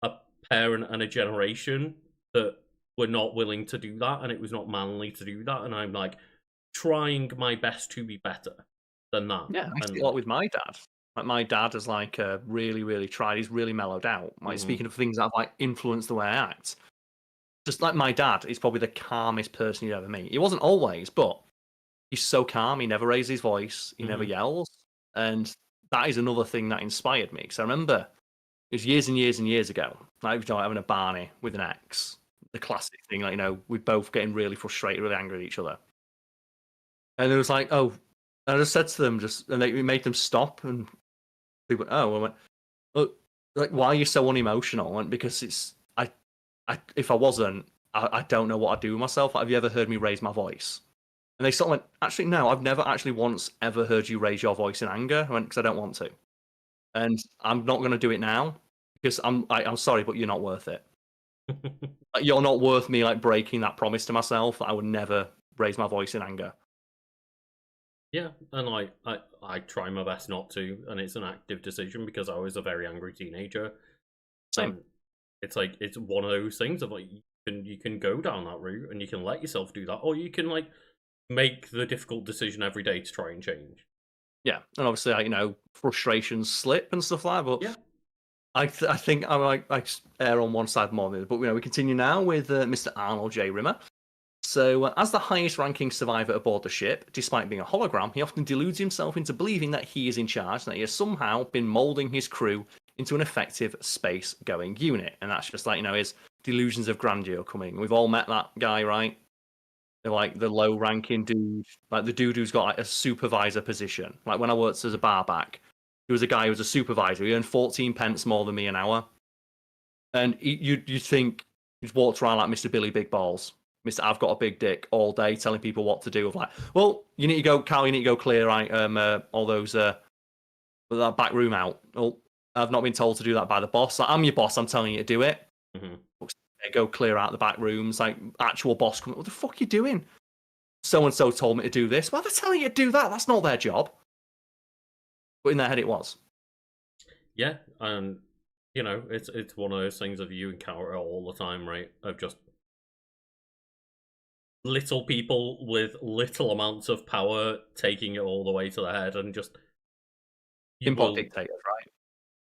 a parent and a generation that were not willing to do that, and it was not manly to do that, and I'm like trying my best to be better than that. Yeah, I see a lot with my dad. Like my dad has like really, really tried. He's really mellowed out. Like Hmm. speaking of things that have like influenced the way I act. Just like my dad is probably the calmest person you'd ever meet. He wasn't always, but he's so calm. He never raises his voice. He never Hmm. yells. And that is another thing that inspired me. Because I remember it was years and years and years ago. Like, having a Barney with an ex. The classic thing, like, we're both getting really frustrated, really angry at each other. And it was like, oh, and I just said to them, and we made them stop. And people, oh, I went, oh, like, why are you so unemotional? And because if I wasn't, I don't know what I'd do with myself. Like, have you ever heard me raise my voice? And they sort of went, actually, no, I've never actually once ever heard you raise your voice in anger. I went, because I don't want to. And I'm not going to do it now because I'm sorry, but you're not worth it. Like, you're not worth me like breaking that promise to myself that I would never raise my voice in anger. Yeah, and like I try my best not to, and it's an active decision because I was a very angry teenager, Same. and it's like it's one of those things of like you can go down that route and you can let yourself do that, or you can like make the difficult decision every day to try and change. Yeah, and obviously, frustrations slip and stuff like that. But Yeah. I think I err on one side more than the other. But we continue now with Mr. Arnold J. Rimmer. So, as the highest ranking survivor aboard the ship, despite being a hologram, he often deludes himself into believing that he is in charge and that he has somehow been molding his crew into an effective space going unit. And that's just like, his delusions of grandeur coming. We've all met that guy, right? They're like the low ranking dude, like the dude who's got like a supervisor position. Like when I worked as a barback, there was a guy who was a supervisor. He earned 14 pence more than me an hour. And you'd think he's walked around like Mr. Billy Big Balls. Mr. I've got a big dick all day telling people what to do. Of like, well, you need to go, Carl, you need to go clear all those that back room out. Well, I've not been told to do that by the boss. Like, I'm your boss, I'm telling you to do it. Hmm. They go clear out the back rooms, like actual boss coming, what the fuck are you doing? So and so told me to do this. Well, they're telling you to do that. That's not their job. But in their head it was. Yeah, and it's one of those things of you encounter all the time, right? Of just little people with little amounts of power taking it all the way to the head, and just you Import will dictators, right?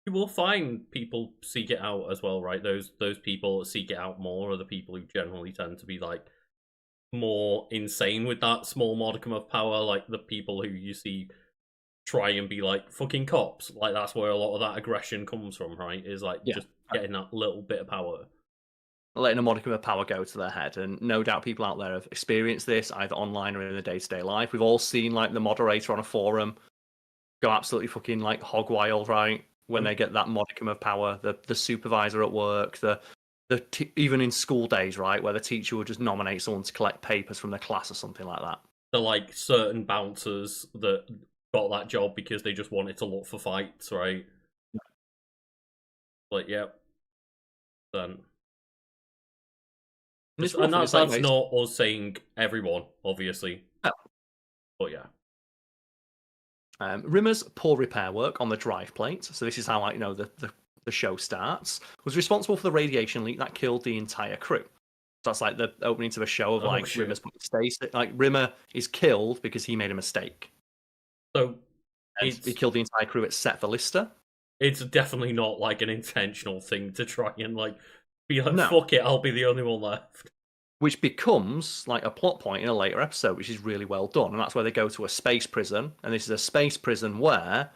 you will find people seek it out as well, right? Those people that seek it out more are the people who generally tend to be like more insane with that small modicum of power, like the people who you see try and be like fucking cops. Like that's where a lot of that aggression comes from, right? Is like Yeah. just getting that little bit of power. Letting a modicum of power go to their head. And no doubt people out there have experienced this either online or in their day-to-day life. We've all seen like the moderator on a forum go absolutely fucking like hog wild, right? When Mm. they get that modicum of power, the supervisor at work, even in school days, right, where the teacher would just nominate someone to collect papers from the class or something like that. The like certain bouncers that got that job because they just wanted to look for fights, right? Like, yep. Then And just it's and rough, and that it's like, that's not us saying everyone, obviously. But yeah. Rimmer's poor repair work on the drive plate, so this is how the show starts, was responsible for the radiation leak that killed the entire crew. So that's like the opening to the show of Oh like shit. Rimmer's stays. Like Rimmer is killed because he made a mistake, So and he it's killed the entire crew except for Lister. it's definitely not like an intentional thing to try and like be like, No, fuck it, I'll be the only one left. which becomes like a plot point in a later episode, which is really well done, and that's where they go to a space prison, and this is a space prison where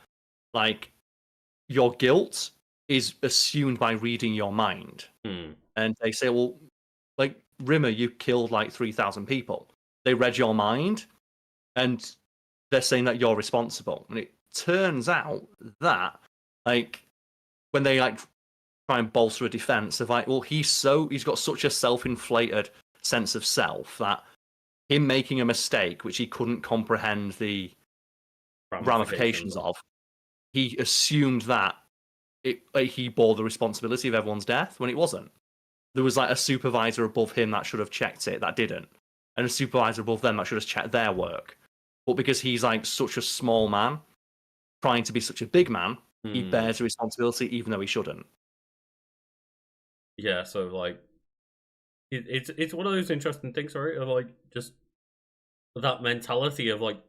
like your guilt is assumed by reading your mind. Hmm. And they say, well, like Rimmer, you killed like 3,000 people. They read your mind, and they're saying that you're responsible. And it turns out that, like, when they like try and bolster a defense of like, well, he's got such a self-inflated sense of self that him making a mistake, which he couldn't comprehend the ramifications of, he assumed that he bore the responsibility of everyone's death when it wasn't. There was like a supervisor above him that should have checked it, that didn't, and a supervisor above them that should have checked their work. But because he's like such a small man, trying to be such a big man, he Hmm. bears the responsibility even though he shouldn't. Yeah, so like it's one of those interesting things, right? Of like just that mentality of like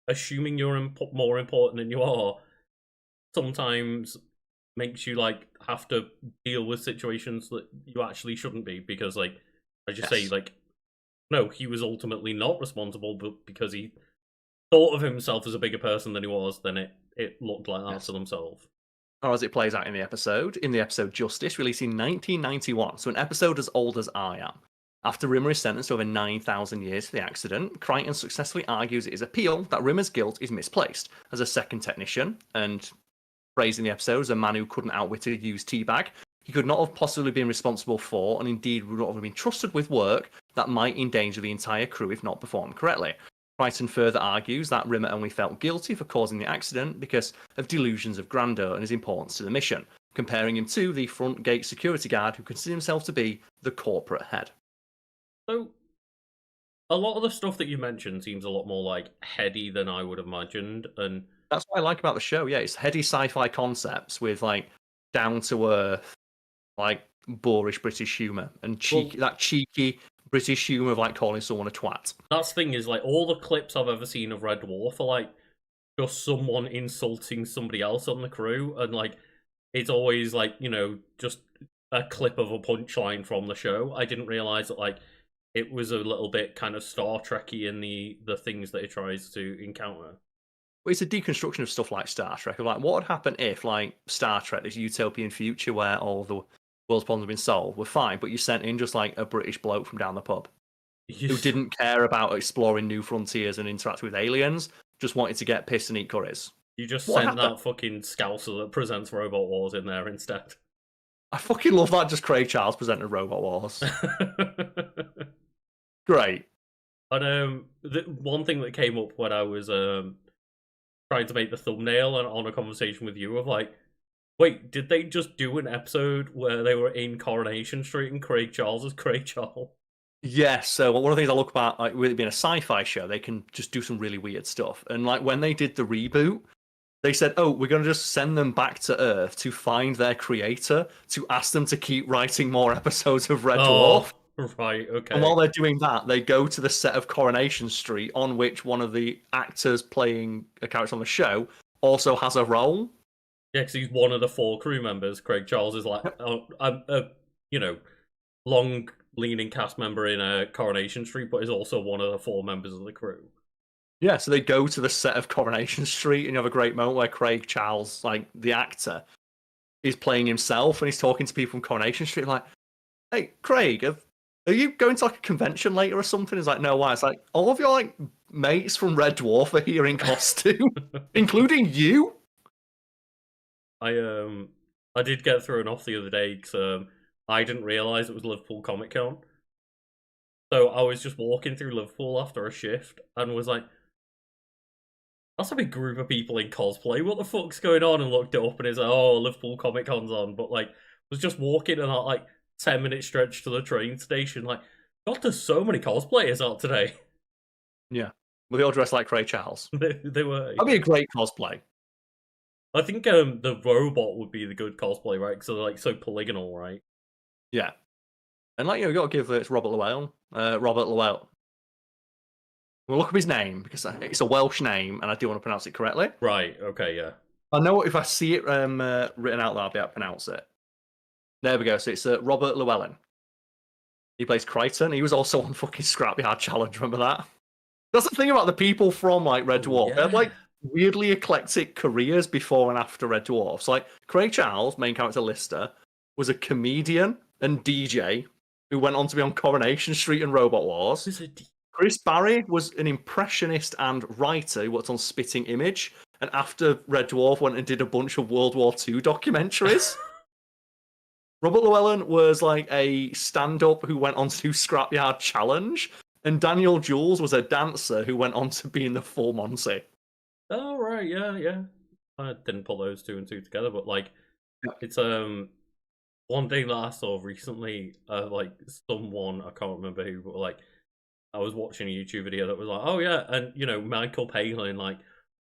assuming you're more important than you are, sometimes makes you like have to deal with situations that you actually shouldn't be, because like as you say, Yes. like no, he was ultimately not responsible, but because he thought of himself as a bigger person than he was, then it looked like that to Yes. themselves. Or as it plays out in the episode Justice, released in 1991, so an episode as old as I am. After Rimmer is sentenced to over 9,000 years for the accident, Crichton successfully argues in his appeal that Rimmer's guilt is misplaced. As a second technician, and phrased in the episode as a man who couldn't outwit a used teabag, he could not have possibly been responsible for, and indeed would not have been trusted with work that might endanger the entire crew if not performed correctly. Crichton further argues that Rimmer only felt guilty for causing the accident because of delusions of grandeur and his importance to the mission, comparing him to the front gate security guard who considered himself to be the corporate head. So a lot of the stuff that you mentioned seems a lot more like heady than I would have imagined, and That's what I like about the show. Yeah, it's heady sci-fi concepts with like down to earth, like boorish British humor and cheeky, well, that cheeky British humor of like calling someone a twat. that's the thing is like all the clips I've ever seen of Red Dwarf are like just someone insulting somebody else on the crew, and like it's always like, you know, just a clip of a punchline from the show. I didn't realize that like it was a little bit kind of Star Trekky in the things that it tries to encounter. But it's a deconstruction of stuff like Star Trek. Of like, what would happen if, like, Star Trek, this utopian future where all the world's problems have been solved, were fine, but you sent in just like a British bloke from down the pub who didn't care about exploring new frontiers and interacting with aliens, just wanted to get pissed and eat curries. You just What sent happened? that fucking scouser that presents Robot Wars in there instead. I fucking love that. Just Craig Charles presented Robot Wars. Great. And the one thing that came up when I was trying to make the thumbnail and on a conversation with you of like, wait, did they just do an episode where they were in Coronation Street and Craig Charles is Craig Charles? Yes, so one of the things I look about, like with it being a sci-fi show, they can just do some really weird stuff. And like when they did the reboot, they said, "Oh, we're going to just send them back to Earth to find their creator, to ask them to keep writing more episodes of Red Dwarf." Right, okay. And while they're doing that, they go to the set of Coronation Street, on which one of the actors playing a character on the show also has a role. Yeah, because he's one of the 4 crew members. Craig Charles is like, you know, long-leaning cast member in Coronation Street, but is also one of the 4 members of the crew. Yeah, so they go to the set of Coronation Street, and you have a great moment where Craig Charles, like the actor, is playing himself, and he's talking to people from Coronation Street, like, "Hey, Craig, are you going to like a convention later or something?" He's like, "No, why?" It's like, all of your like mates from Red Dwarf are here in costume, including you. I did get thrown off the other day because I didn't realise it was Liverpool Comic Con. So I was just walking through Liverpool after a shift and was like, that's a big group of people in cosplay. What the fuck's going on? And looked it up and it's like, oh, Liverpool Comic Con's on. But like, was just walking and that like 10-minute stretch to the train station. Like, God, there's so many cosplayers out today. Yeah, well, they all dressed like Craig Charles. They were. That'd be a great cosplay. I think the robot would be the good cosplay, right? Because they're like so polygonal, right? Yeah, and like you got to give it's Robert Llewellyn. Robert Llewellyn. We'll look up his name because it's a Welsh name, and I do want to pronounce it correctly. Right. Okay. Yeah. I know if I see it written out there, I'll be able to pronounce it. There we go. So it's Robert Llewellyn. He plays Crichton. He was also on fucking Scrapyard Challenge. Remember that? That's the thing about the people from like Red Dwarf. Yeah. They have like weirdly eclectic careers before and after Red Dwarf. So like Craig Charles, main character Lister, was a comedian and DJ who went on to be on Coronation Street and Robot Wars. Chris Barry was an impressionist and writer who worked on Spitting Image, and after Red Dwarf went and did a bunch of World War II documentaries. Robert Llewellyn was like a stand-up who went on to do Scrapyard Challenge, and Daniel Jules was a dancer who went on to be in the Full Monty. Oh right, yeah. I didn't pull those 2 and 2 together, but like, it's one thing that I saw recently, like someone I can't remember who, but like I was watching a YouTube video that was like, oh yeah, and you know Michael Palin, like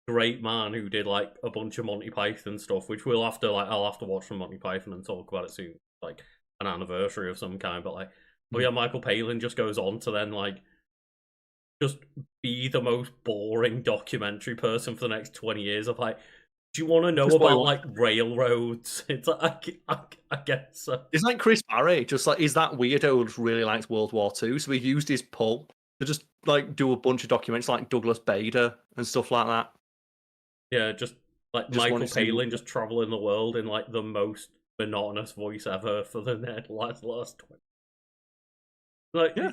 great man who did like a bunch of Monty Python stuff, which we'll have to like I'll have to watch from Monty Python and talk about it soon, like an anniversary of some kind. But like, oh yeah, Michael Palin just goes on to then like just be the most boring documentary person for the next 20 years of like Do you want to know Just what he about wants. like railroads? It's like I guess so. It's like Chris Barry, just like he's that weirdo who just really likes World War II, so he used his pull to just like do a bunch of documents like Douglas Bader and stuff like that. Yeah, just like Just Michael wanted to, Palin just traveling the world in like the most monotonous voice ever for the last 20. Like yeah.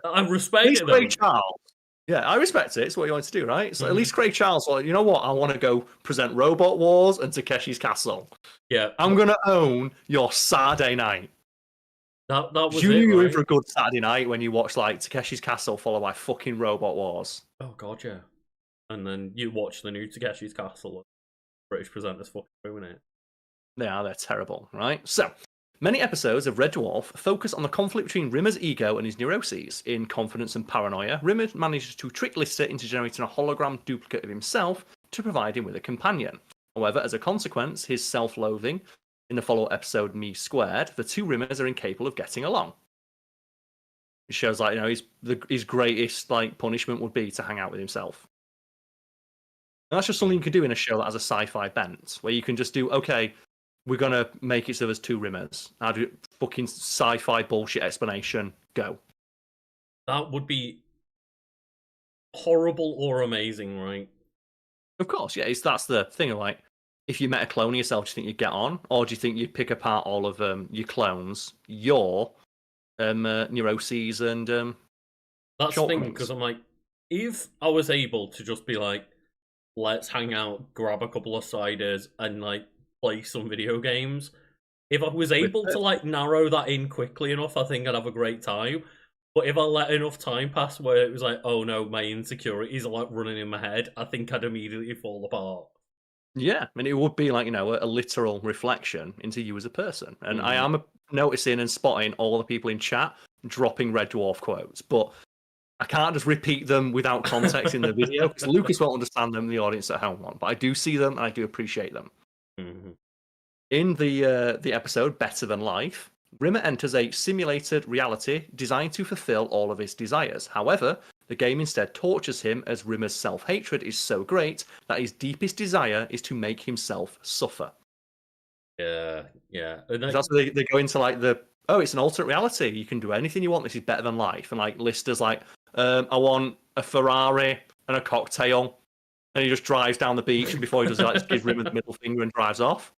I At respect least it Craig though. Charles. Yeah, I respect it. It's what you want to do, right? So at Hmm. least Craig Charles, well, you know what? I want to go present Robot Wars and Takeshi's Castle. Yeah, I'm gonna own your Saturday night. that 'Cause was you knew it, you were in for right? a good Saturday night when you watched like Takeshi's Castle followed by fucking Robot Wars. Oh god, yeah. And then you watch the new Takeshi's Castle. British presenters fucking ruin it. They're terrible, right? So, many episodes of Red Dwarf focus on the conflict between Rimmer's ego and his neuroses. In Confidence and Paranoia, Rimmer manages to trick Lister into generating a hologram duplicate of himself to provide him with a companion. However, as a consequence, his self-loathing in the follow-up episode Me Squared, the two Rimmers are incapable of getting along. It shows like, you know, his greatest like punishment would be to hang out with himself. And that's just something you can do in a show that has a sci-fi bent, where you can just do, okay, we're gonna make it so there's two Rimmers. How do fucking sci-fi bullshit explanation go? That would be horrible or amazing, right? Of course, yeah. That's the thing. Like, if you met a clone of yourself, do you think you'd get on, or do you think you'd pick apart all of your clones, your neuroses and That's the thing, because shortcomings? I'm like, if I was able to just be like, let's hang out, grab a couple of ciders, and like play some video games. If I was With able to like narrow that in quickly enough, I think I'd have a great time. But if I let enough time pass where it was like, oh no, my insecurities are like running in my head, I think I'd immediately fall apart. Yeah, and it would be like, you know, a literal reflection into you as a person. And I Mm. am noticing and spotting all the people in chat dropping Red Dwarf quotes, but I can't just repeat them without context in the video because Lucas won't understand them, the audience at home won't. But I do see them and I do appreciate them. Mhm. In the episode Better Than Life, Rimmer enters a simulated reality designed to fulfill all of his desires. However, the game instead tortures him as Rimmer's self-hatred is so great that his deepest desire is to make himself suffer. Yeah, yeah. And Because that's where they go into like it's an alternate reality. You can do anything you want. This is better than life. And like Lister's like, I want a Ferrari and a cocktail. And he just drives down the beach. And before he does it, like, just gives Rimmer the middle finger and drives off.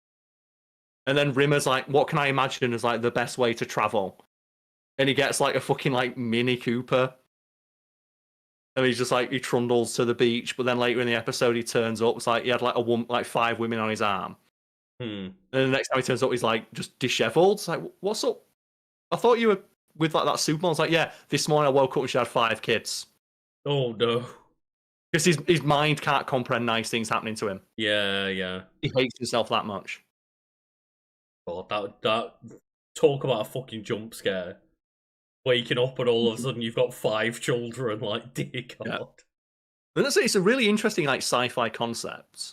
And then Rimmer's like, what can I imagine as like the best way to travel? And he gets like a fucking like Mini Cooper. And he's just like, he trundles to the beach. But then later in the episode, he turns up. It's like he had like 5 women on his arm. Hmm. And the next time he turns up, he's like just disheveled. It's like, what's up? I thought you were with like that Superman. It's like, yeah, this morning I woke up and she had 5 kids. Oh no. Because his mind can't comprehend nice things happening to him. Yeah, yeah. He hates himself that much. God, that talk about a fucking jump scare. Waking up and all of a sudden you've got 5 children, like, dear God. Yeah. And it's a really interesting like sci-fi concept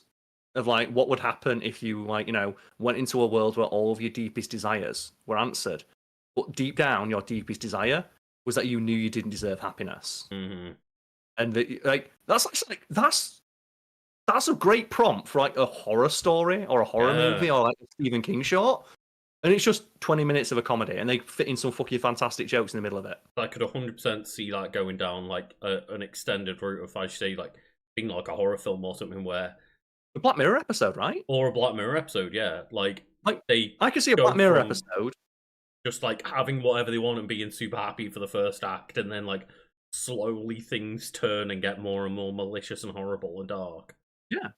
of like what would happen if you like, you know, went into a world where all of your deepest desires were answered. But deep down, your deepest desire was that you knew you didn't deserve happiness. Mm-hmm. And that's a great prompt for like a horror story or a horror movie or like a Stephen King short. And it's just 20 minutes of a comedy, and they fit in some fucking fantastic jokes in the middle of it. I could 100% see that going down like an extended route of, I should say, like being like a horror film or something where, The Black Mirror episode, right? or a Black Mirror episode, yeah. Like they I can see a go Black Mirror from episode. just like having whatever they want and being super happy for the first act, and then like slowly things turn and get more and more malicious and horrible and dark. Yeah.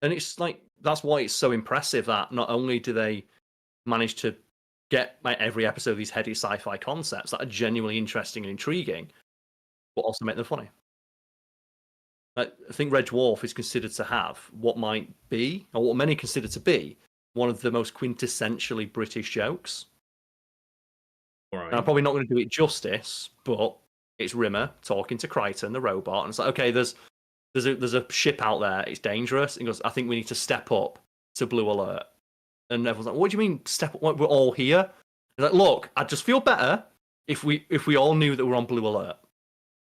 And it's like, that's why it's so impressive that not only do they manage to get like every episode of these heady sci-fi concepts that are genuinely interesting and intriguing, but also make them funny. I think Red Dwarf is considered to have what might be, or what many consider to be, one of the most quintessentially British jokes. Right. And I'm probably not going to do it justice, but it's Rimmer talking to Crichton, the robot, and it's like, okay, there's a ship out there, it's dangerous. And he goes, I think we need to step up to Blue Alert. And everyone's like, what do you mean step up? We're all here. He's like, look, I'd just feel better if we all knew that we're on Blue Alert.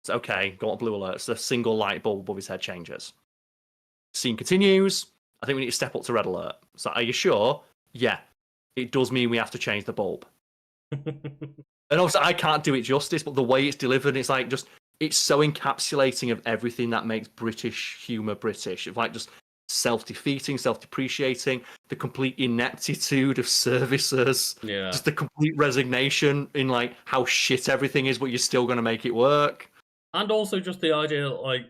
It's okay, go on Blue Alert. So the single light bulb above his head changes. Scene continues. I think we need to step up to red alert. So are you sure? Yeah. It does mean we have to change the bulb. And obviously I can't do it justice, but the way it's delivered, it's like just, it's so encapsulating of everything that makes British humour British. Of like just self-defeating, self-depreciating, the complete ineptitude of services, Yeah. just the complete resignation in like how shit everything is, but you're still going to make it work. And also just the idea that, like,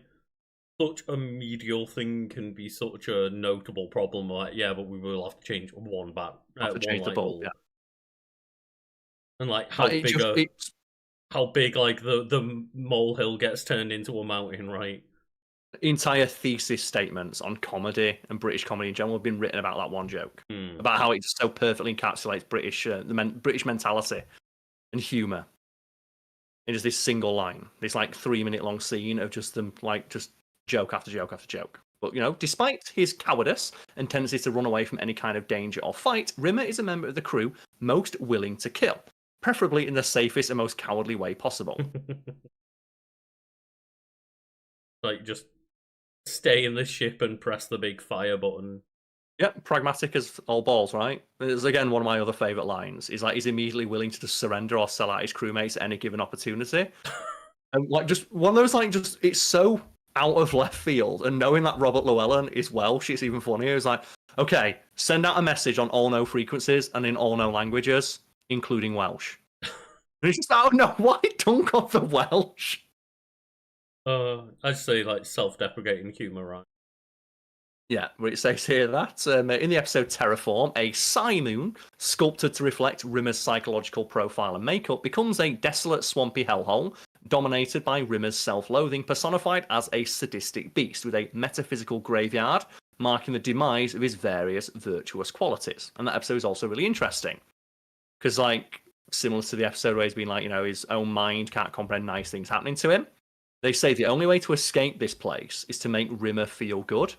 such a medial thing can be such a notable problem. Like, yeah, but we will have to change one Have to change the light bulb, bulb. yeah. And like But it just, how big like the molehill gets turned into a mountain, right? entire thesis statements on comedy and British comedy in general have been written about that one joke, about how it just so perfectly encapsulates British British mentality and humour. It is this single line, this like 3-minute long scene of just them like just joke after joke after joke. But despite his cowardice and tendency to run away from any kind of danger or fight, Rimmer is a member of the crew most willing to kill, preferably in the safest and most cowardly way possible. Like, just stay in the ship and press the big fire button. Yep, pragmatic as all balls, right? It's again one of my other favourite lines. Is like he's immediately willing to just surrender or sell out his crewmates at any given opportunity. And like just one of those, like, just it's so out of left field. And knowing that Robert Llewellyn is Welsh, it's even funnier. It's like, okay, send out a message on all no frequencies and in all no languages, including Welsh. And it's just, oh no, why dunk on the Welsh? I'd say like self-deprecating humor, right? Yeah, where it says here that in the episode Terraform, a Sci-Moon, sculpted to reflect Rimmer's psychological profile and makeup, becomes a desolate, swampy hellhole, dominated by Rimmer's self-loathing, personified as a sadistic beast with a metaphysical graveyard, marking the demise of his various virtuous qualities. And that episode is also really interesting, because, like, similar to the episode where he's been like, his own mind can't comprehend nice things happening to him, they say the only way to escape this place is to make Rimmer feel good.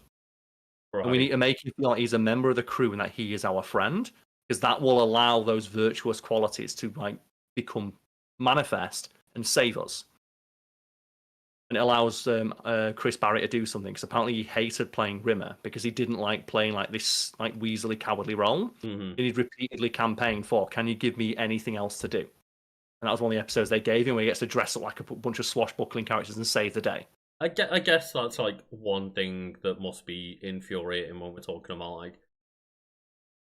Right. And we need to make him feel like he's a member of the crew and that he is our friend, because that will allow those virtuous qualities to like become manifest and save us. And it allows Chris Barry to do something, because apparently he hated playing Rimmer because he didn't like playing like this like weaselly cowardly role. Mm-hmm. And he'd repeatedly campaigned for, can you give me anything else to do? And that was one of the episodes they gave him, where he gets to dress up like a bunch of swashbuckling characters and save the day. I guess that's like one thing that must be infuriating when we're talking about like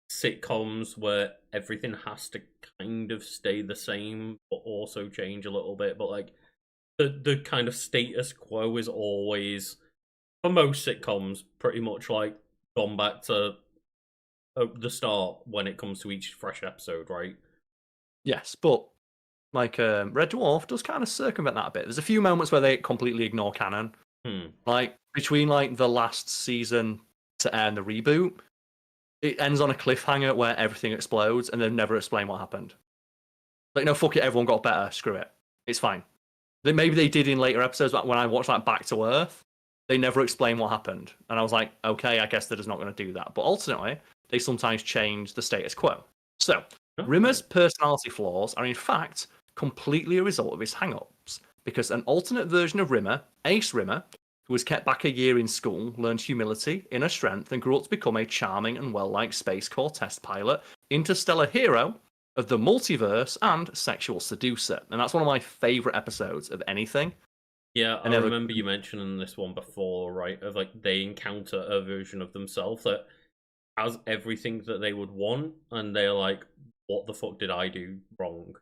sitcoms where everything has to kind of stay the same but also change a little bit. But like the kind of status quo is always, for most sitcoms, pretty much like gone back to the start when it comes to each fresh episode, right? Yes, but like Red Dwarf does kind of circumvent that a bit. There's a few moments where they completely ignore canon. Like between like the last season to air and the reboot, it ends on a cliffhanger where everything explodes and they've never explained what happened. Like, no, fuck it, everyone got better, screw it. It's fine. Maybe they did in later episodes, but when I watched like Back to Earth, they never explained what happened. And I was like, okay, I guess they're just not going to do that. But ultimately, they sometimes change the status quo. So, Rimmer's personality flaws are in fact completely a result of his hang-ups, because an alternate version of Rimmer, Ace Rimmer, who was kept back a year in school, learned humility, inner strength, and grew up to become a charming and well-liked Space Corps test pilot, interstellar hero of the multiverse, and sexual seducer. And that's one of my favourite episodes of anything. Yeah, I remember you mentioning this one before, right? Of like they encounter a version of themselves that has everything that they would want, and they're like, what the fuck did I do wrong?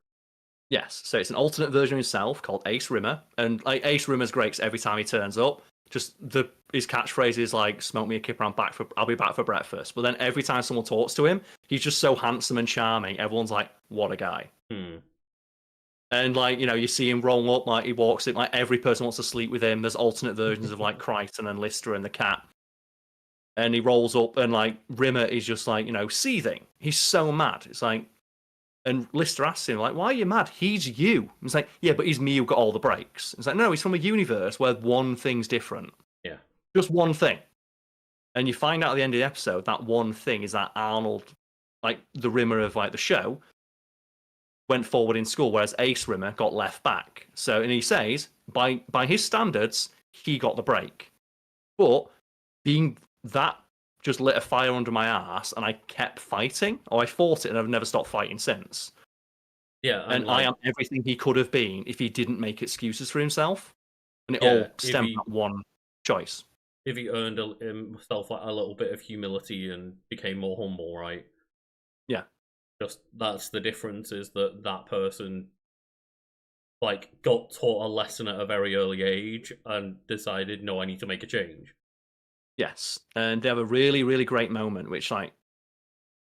Yes, so it's an alternate version of himself called Ace Rimmer, and like Ace Rimmer's great 'cause every time he turns up, just his catchphrase is like, "Smoke me a kipper, I'll be back for breakfast." But then every time someone talks to him, he's just so handsome and charming. Everyone's like, "What a guy!" And like you see him roll up, like he walks in, like every person wants to sleep with him. There's alternate versions of like Crichton and Lister and the cat, and he rolls up, and like Rimmer is just like seething. He's so mad. It's like. And Lister asks him, like, why are you mad? He's you. He's like, yeah, but he's me who got all the breaks. It's like, no, he's from a universe where one thing's different. Yeah. Just one thing. And you find out at the end of the episode that one thing is that Arnold, like the Rimmer of like the show, went forward in school, whereas Ace Rimmer got left back. So, and he says, by his standards, he got the break. But being that just lit a fire under my ass, and I kept fighting, or I fought it, and I've never stopped fighting since. Yeah, And I am everything he could have been if he didn't make excuses for himself, and it all stemmed from one choice. If he earned himself like a little bit of humility and became more humble, right? Yeah. Just that's the difference, is that that person like got taught a lesson at a very early age and decided, no, I need to make a change. Yes, and they have a really, really great moment, which like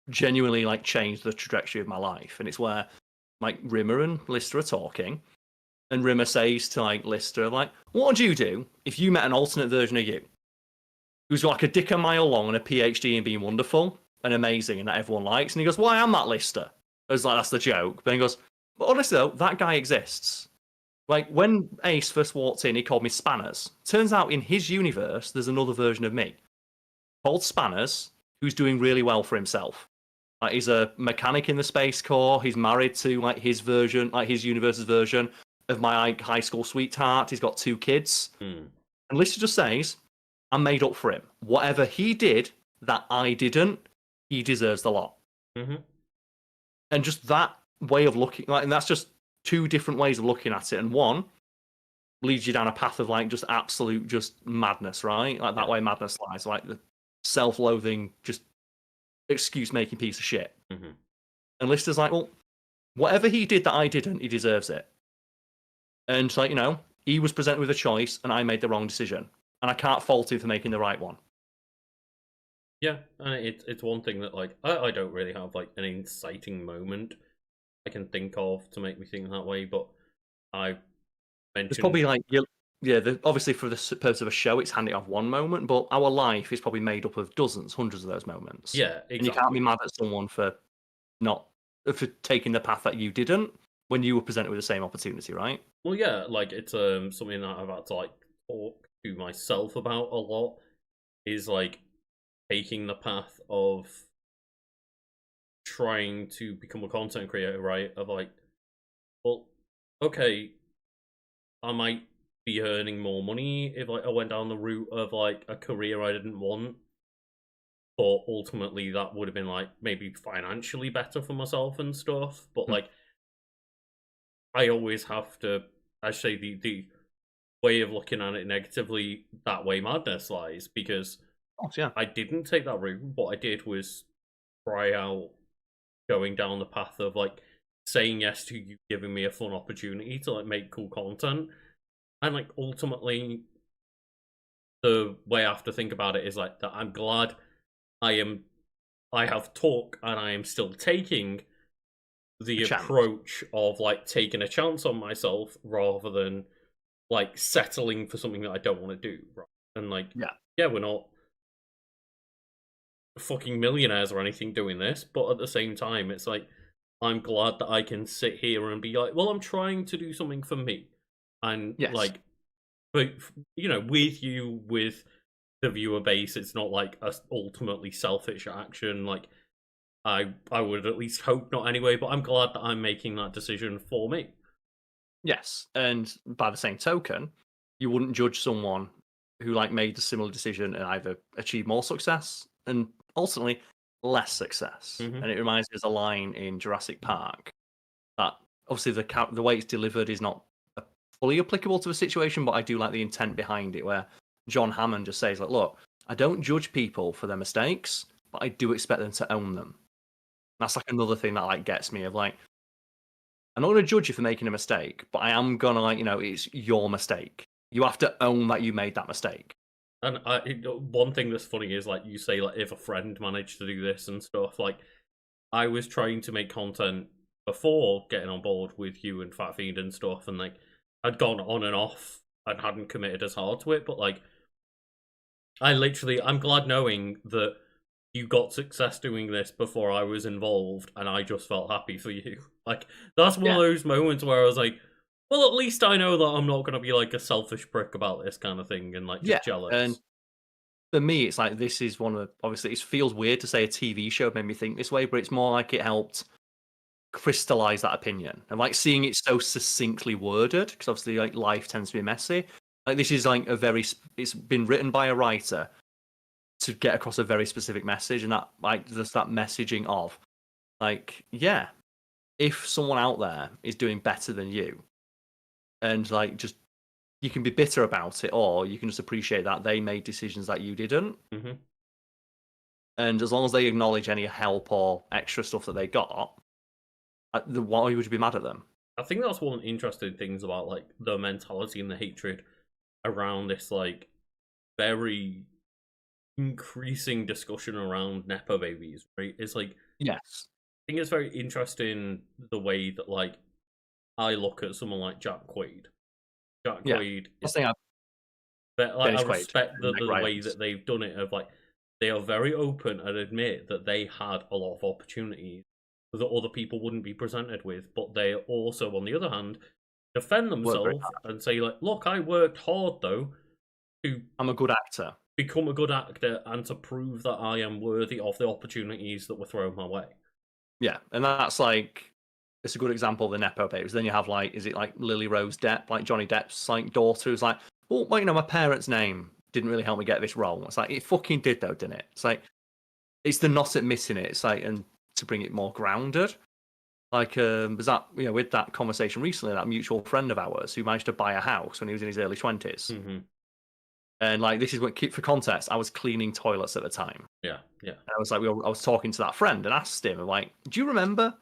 genuinely like changed the trajectory of my life. And it's where like Rimmer and Lister are talking, and Rimmer says to like Lister, like, "What would you do if you met an alternate version of you, who's like a dick a mile long and a PhD and being wonderful and amazing and that everyone likes?" And he goes, "Well, I am that Lister." I was like, "That's the joke." But he goes, "But honestly though, that guy exists." Like when Ace first walked in, he called me Spanners. Turns out in his universe, there's another version of me called Spanners, who's doing really well for himself. Like he's a mechanic in the Space Corps. He's married to like his version, like his universe's version of my high school sweetheart. He's got 2 kids. And Lister just says, "I'm made up for him. Whatever he did that I didn't, he deserves the lot." And just that way of looking, like, and that's just 2 different ways of looking at it. And one leads you down a path of like just absolute just madness, right? Like that way madness lies, like the self-loathing, just excuse-making piece of shit. And Lister's like, well, whatever he did that I didn't, he deserves it. And like, you know, he was presented with a choice and I made the wrong decision. And I can't fault him for making the right one. Yeah, and it's one thing that like I don't really have like an inciting moment I can think of to make me think that way, but I mentioned It's probably like obviously for the purpose of a show, it's handing off one moment, but our life is probably made up of dozens, hundreds of those moments. Yeah, exactly. And you can't be mad at someone for taking the path that you didn't when you were presented with the same opportunity, right? Well, yeah, like it's something that I've had to like talk to myself about a lot, is like taking the path of trying to become a content creator, right? Of like, well, okay, I might be earning more money if like I went down the route of like a career I didn't want, but ultimately that would have been like maybe financially better for myself and stuff. But like, I always have to, I say the way of looking at it negatively, that way madness lies, because I didn't take that route. What I did was try out going down the path of like saying yes to you giving me a fun opportunity to like make cool content. And like ultimately the way I have to think about it is like that I'm glad I have took and I am still taking the approach of like taking a chance on myself rather than like settling for something that I don't want to do. Right? And like we're not fucking millionaires or anything doing this, but at the same time it's like I'm glad that I can sit here and be like, well, I'm trying to do something for me. And like, but you know, with the viewer base, it's not like a ultimately selfish action. Like I would at least hope not anyway, but I'm glad that I'm making that decision for me. Yes, and by the same token, you wouldn't judge someone who like made a similar decision and either achieved more success and ultimately less success. And it reminds me of a line in Jurassic Park that obviously the way it's delivered is not fully applicable to the situation, but I do like the intent behind it, where John Hammond just says, like, look, I don't judge people for their mistakes, but I do expect them to own them. That's like another thing that like gets me of like, I'm not going to judge you for making a mistake, but I am going to like, you know, it's your mistake. You have to own that you made that mistake. And one thing that's funny is like you say like if a friend managed to do this and stuff, like I was trying to make content before getting on board with you and Fat Fiend and stuff, and like I'd gone on and off and hadn't committed as hard to it, but like I'm glad knowing that you got success doing this before I was involved, and I just felt happy for you. Like that's one of those moments where I was like, well, at least I know that I'm not going to be like a selfish prick about this kind of thing and like just jealous. And for me, it's like this is one of obviously it feels weird to say a TV show made me think this way, but it's more like it helped crystallize that opinion and like seeing it so succinctly worded, because obviously like life tends to be messy. Like this is like it's been written by a writer to get across a very specific message, and that like just that messaging of like, yeah, if someone out there is doing better than you, and like just you can be bitter about it, or you can just appreciate that they made decisions that you didn't. Mm-hmm. And as long as they acknowledge any help or extra stuff that they got, why would you be mad at them? I think that's one interesting things about like the mentality and the hatred around this like very increasing discussion around nepo babies, right? It's like Yes. I think it's very interesting the way that like I look at someone like Jack Quaid. Jack Yeah. Quaid I is think but like I Dennis Quaid respect and Meg the way Ryan's. that they've done it of like they are very open and admit that they had a lot of opportunities that other people wouldn't be presented with, but they also, on the other hand, defend Worked very themselves hard. and say like, look, I worked hard though to I'm a good actor. become a good actor and to prove that I am worthy of the opportunities that were thrown my way. Yeah, and that's like it's a good example of the nepo babies. Then you have like, is it like Lily Rose Depp, like Johnny Depp's like daughter, who's like, well, you know, my parents' name didn't really help me get this role. It's like it fucking did though, didn't it? It's like it's the not admitting it. It's like, and to bring it more grounded. Like, was that with that conversation recently, that mutual friend of ours who managed to buy a house when he was in his early 20s. Mm-hmm. And like, this is what, for context, I was cleaning toilets at the time. Yeah. And I was like, I was talking to that friend and asked him, like, do you remember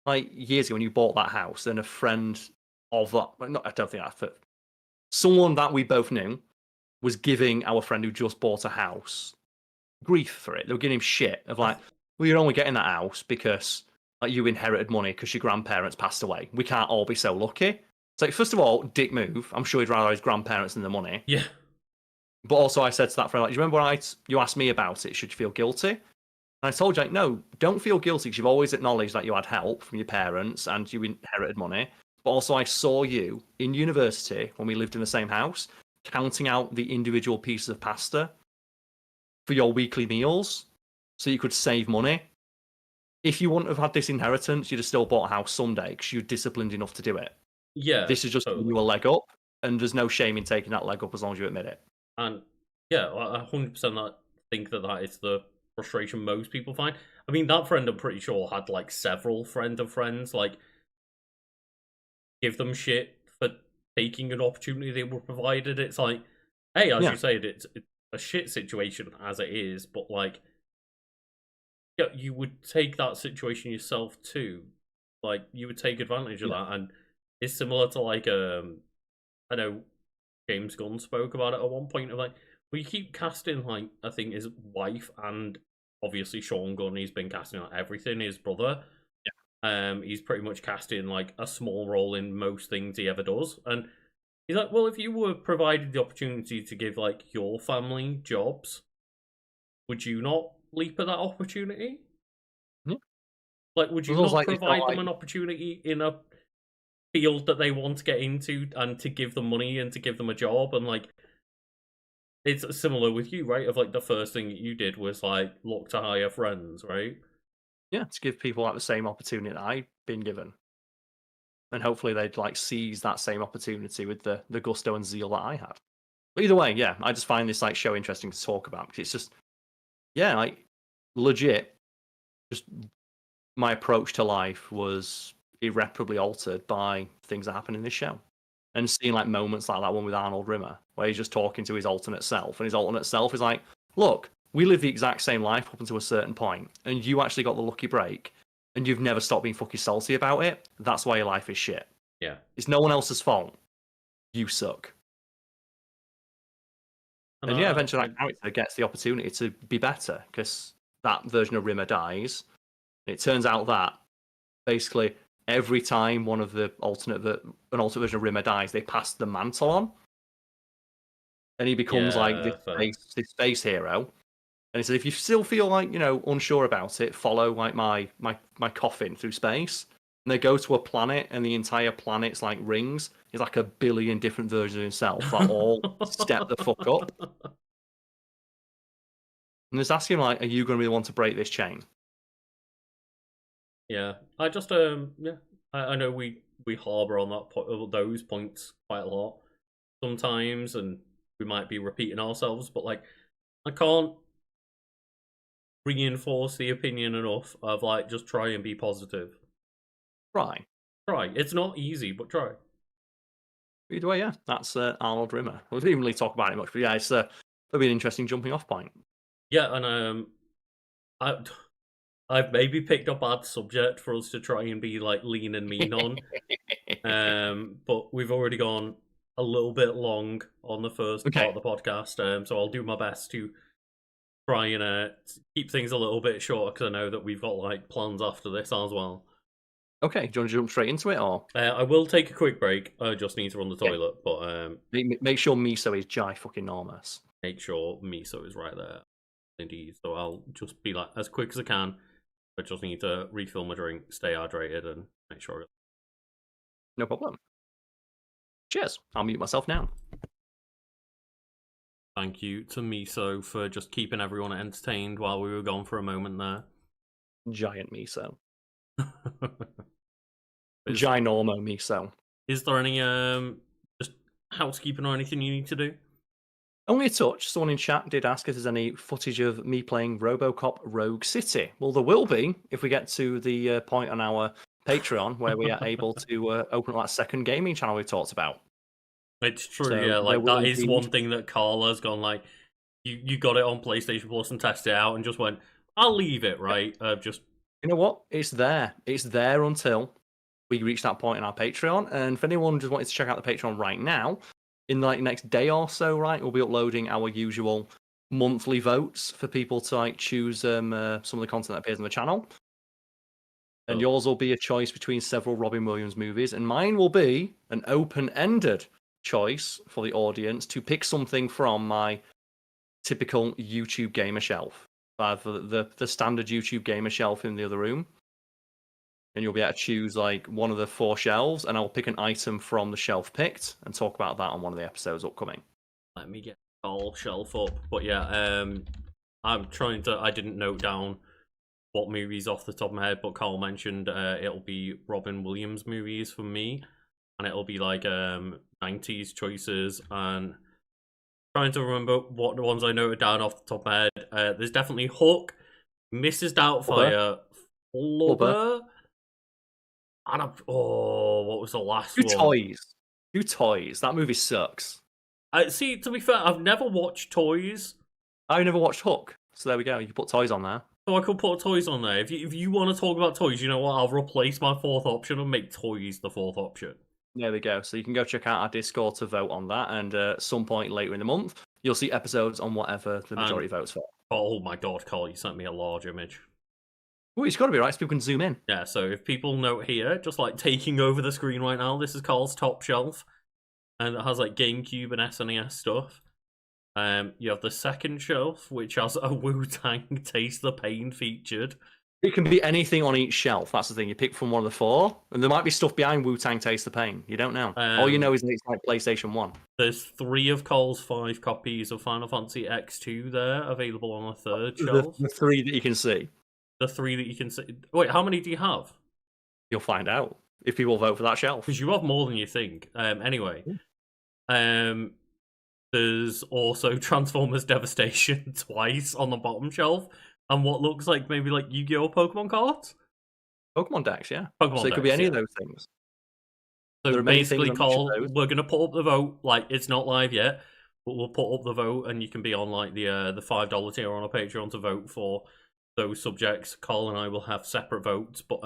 like years ago when you bought that house and a friend of that, I don't think that, someone that we both knew was giving our friend who just bought a house grief for it. They were giving him shit of like, well, you're only getting that house because like you inherited money because your grandparents passed away. We can't all be so lucky. It's like, first of all, dick move. I'm sure he'd rather his grandparents than the money. Yeah. But also, I said to that friend, like, do you remember when you asked me about it? Should you feel guilty? And I told you, like, no, don't feel guilty because you've always acknowledged that you had help from your parents and you inherited money. But also, I saw you in university when we lived in the same house, counting out the individual pieces of pasta for your weekly meals so you could save money. If you wouldn't have had this inheritance, you'd have still bought a house someday because you're disciplined enough to do it. Yeah. This is just totally. giving you a leg up, and there's no shame in taking that leg up as long as you admit it. And yeah, I 100% think that is the frustration most people find. I mean, that friend I'm pretty sure had like several friend of friends like give them shit for taking an opportunity they were provided. It's like, hey, as you said, it's a shit situation as it is, but like, yeah, you would take that situation yourself too. Like, you would take advantage of that, and it's similar to like I know James Gunn spoke about it at one point of like, we keep casting like I think his wife and obviously Sean Gunn. He's been casting on everything. His brother, he's pretty much casting like a small role in most things he ever does, and he's like, well, if you were provided the opportunity to give like your family jobs, would you not leap at that opportunity? Yeah. Like, would you not provide them an opportunity in a field that they want to get into and to give them money and to give them a job? And like, it's similar with you, right? Of like the first thing that you did was like look to hire friends, right? Yeah, to give people like the same opportunity that I've been given. And hopefully they'd like seize that same opportunity with the gusto and zeal that I had. But either way, yeah, I just find this like show interesting to talk about because it's just, yeah, like legit, just my approach to life was irreparably altered by things that happen in this show. And seeing like moments like that one with Arnold Rimmer, where he's just talking to his alternate self, and his alternate self is like, look, we live the exact same life up until a certain point, and you actually got the lucky break, and you've never stopped being fucking salty about it. That's why your life is shit. Yeah. It's no one else's fault. You suck. And yeah, eventually that character gets the opportunity to be better because that version of Rimmer dies. It turns out that basically every time one of the an alternate version of Rimmer dies, they pass the mantle on, and he becomes like this space hero. And he said, if you still feel like unsure about it, follow like my coffin through space. And they go to a planet, and the entire planet's like rings. He's like a billion different versions of himself that all step the fuck up. And just ask him like, are you going to really want to break this chain? Yeah, I just I know we harbour on those points quite a lot sometimes, and we might be repeating ourselves, but like I can't reinforce the opinion enough of like just try and be positive. Right. Try. It's not easy, but try. Either way, yeah, that's Arnold Rimmer. We didn't really talk about it much, but yeah, it's it'll be an interesting jumping off point. Yeah, and I've maybe picked up bad subject for us to try and be like lean and mean on. But we've already gone a little bit long on the first part of the podcast. So I'll do my best to try and keep things a little bit shorter because I know that we've got like plans after this as well. Okay, do you want to jump straight into it, or I will take a quick break. I just need to run the toilet, but make sure miso is fucking enormous. Make sure miso is right there, indeed. So I'll just be like as quick as I can. I just need to refill my drink, stay hydrated, and make sure. No problem. Cheers. I'll mute myself now. Thank you to miso for just keeping everyone entertained while we were gone for a moment there. Giant miso. Ginormo miso. Is there any just housekeeping or anything you need to do? Only a touch. Someone in chat did ask if there's any footage of me playing RoboCop Rogue City. Well, there will be if we get to the point on our Patreon where we are able to open up that second gaming channel we talked about. It's true, so yeah. Like that is one thing that Karl has gone like. You got it on PlayStation Plus and tested it out and just went, I'll leave it, right? Just you know what? It's there. It's there until we reach that point in our Patreon. And if anyone just wanted to check out the Patreon right now, in like the next day or so, right, we'll be uploading our usual monthly votes for people to like choose some of the content that appears on the channel. And yours will be a choice between several Robin Williams movies, and mine will be an open-ended choice for the audience to pick something from my typical YouTube gamer shelf. I have the standard YouTube gamer shelf in the other room. And you'll be able to choose like one of the 4 shelves, and I'll pick an item from the shelf picked and talk about that on one of the episodes upcoming. Let me get the whole shelf up. But yeah, I'm trying to. I didn't note down what movies off the top of my head, but Karl mentioned it'll be Robin Williams movies for me, and it'll be like 90s choices. And trying to remember what the ones I noted down off the top of my head. There's definitely Hook, Mrs. Doubtfire, Flubber. And what was the last one? Two toys. That movie sucks. See, to be fair, I've never watched Toys. I never watched Hook, so there we go. You put toys on there. So I could put Toys on there. If you want to talk about toys, you know what? I'll replace my 4th option and make Toys the 4th option. There we go. So you can go check out our Discord to vote on that, and at some point later in the month, you'll see episodes on whatever the majority votes for. Oh my god, Karl, you sent me a large image. Well, it's got to be right so people can zoom in. Yeah, so if people note here, just like taking over the screen right now, this is Karl's top shelf. And it has like GameCube and SNES stuff. You have the second shelf, which has a Wu-Tang Taste the Pain featured. It can be anything on each shelf. That's the thing. You pick from one of the 4, and there might be stuff behind Wu-Tang Taste the Pain. You don't know. All you know is that it's like PlayStation 1. There's 3 of Karl's 5 copies of Final Fantasy X2 there, available on a 3rd shelf. The 3 that you can see. The 3 that you can see. Wait, how many do you have? You'll find out if people vote for that shelf. Because you have more than you think. Anyway. There's also Transformers Devastation twice on the bottom shelf. And what looks like maybe like Yu-Gi-Oh! Pokemon cards? Pokemon decks, yeah. Pokemon so it could be any of those things. So basically, Karl, we're going to put up the vote. Like, it's not live yet, but we'll put up the vote, and you can be on like the $5 tier on our Patreon to vote for those subjects. Karl and I will have separate votes, but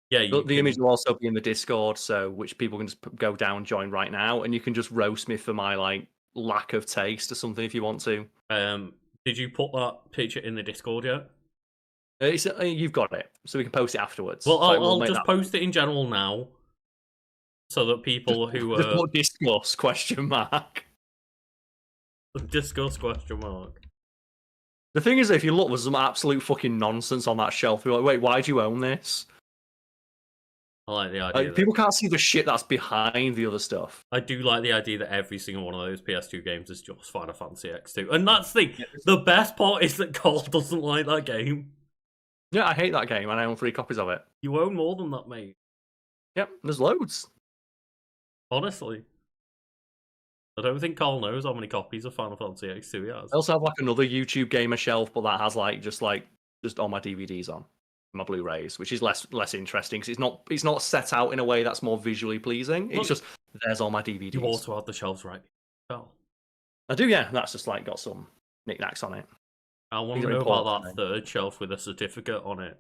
yeah. The image will also be in the Discord, so which people can just go down and join right now, and you can just roast me for my like lack of taste or something if you want to. Did you put that picture in the Discord yet? You've got it, so we can post it afterwards. Well, I'll just post it in general now, so that people who discuss question mark. Discuss question mark. The thing is, if you look, there's some absolute fucking nonsense on that shelf. You're like, wait, why do you own this? I like the idea. People can't see the shit that's behind the other stuff. I do like the idea that every single one of those PS2 games is just Final Fantasy X2. And that's the thing. The best part is that Karl doesn't like that game. Yeah, I hate that game, and I own 3 copies of it. You own more than that, mate. Yep, there's loads. Honestly. I don't think Karl knows how many copies of Final Fantasy X2 he has. I also have like another YouTube gamer shelf, but that has just all my DVDs on, my Blu-rays, which is less interesting because it's not set out in a way that's more visually pleasing. It's just there's all my DVDs. You also have the shelves right, Karl. I do, yeah. That's just got some knickknacks on it. I want to know about that third shelf with a certificate on it.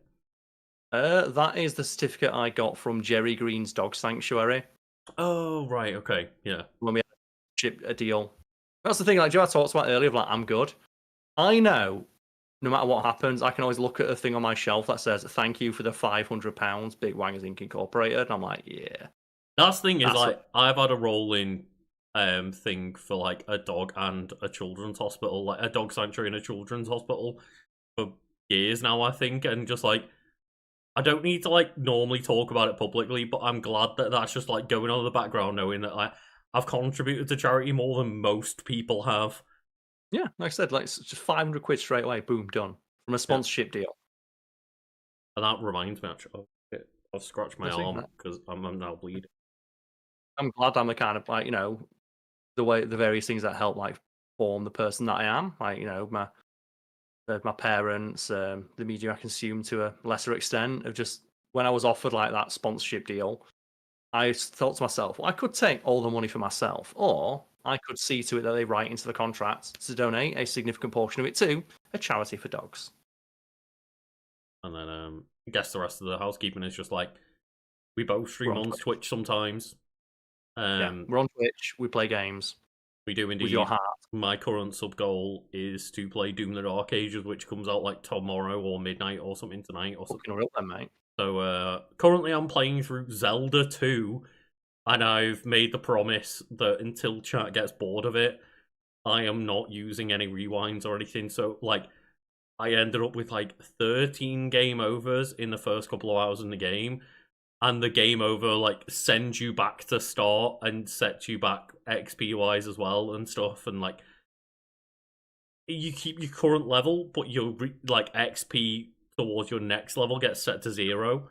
That is the certificate I got from Jerry Green's Dog Sanctuary. Oh, right, okay, yeah. When we had a deal. That's the thing, like Joe talked about earlier, I'm good. I know, no matter what happens, I can always look at a thing on my shelf that says, thank you for the £500, Big Wangers Inc. Incorporated, and I'm like, yeah. That's the thing is, I've had a rolling thing for, like, a dog and a children's hospital, like, a dog sanctuary and a children's hospital for years now, I think, and just, like, I don't need to, like, normally talk about it publicly, but I'm glad that that's just, like, going on in the background, knowing that I've contributed to charity more than most people have. Yeah, like I said, it's just £500 straight away, boom, done. From a sponsorship deal. And that reminds me, actually, I've scratched my arm because I'm now bleeding. I'm glad I'm the kind of, the various things that help, form the person that I am. My parents, the media I consume to a lesser extent, of just when I was offered that sponsorship deal, I thought to myself, well, I could take all the money for myself, or I could see to it that they write into the contract to donate a significant portion of it to a charity for dogs. And then I guess the rest of the housekeeping is just we both stream on Twitch sometimes. Yeah, we're on Twitch. We play games. We do indeed. With your heart. My current sub goal is to play Doom the Dark Ages, which comes out tomorrow or midnight or something tonight or something. Real then, mate. So currently I'm playing through Zelda 2, and I've made the promise that until chat gets bored of it, I am not using any rewinds or anything. So I ended up with 13 game overs in the first couple of hours in the game. And the game over sends you back to start and sets you back XP wise as well and stuff, and you keep your current level, but your XP towards your next level gets set to 0.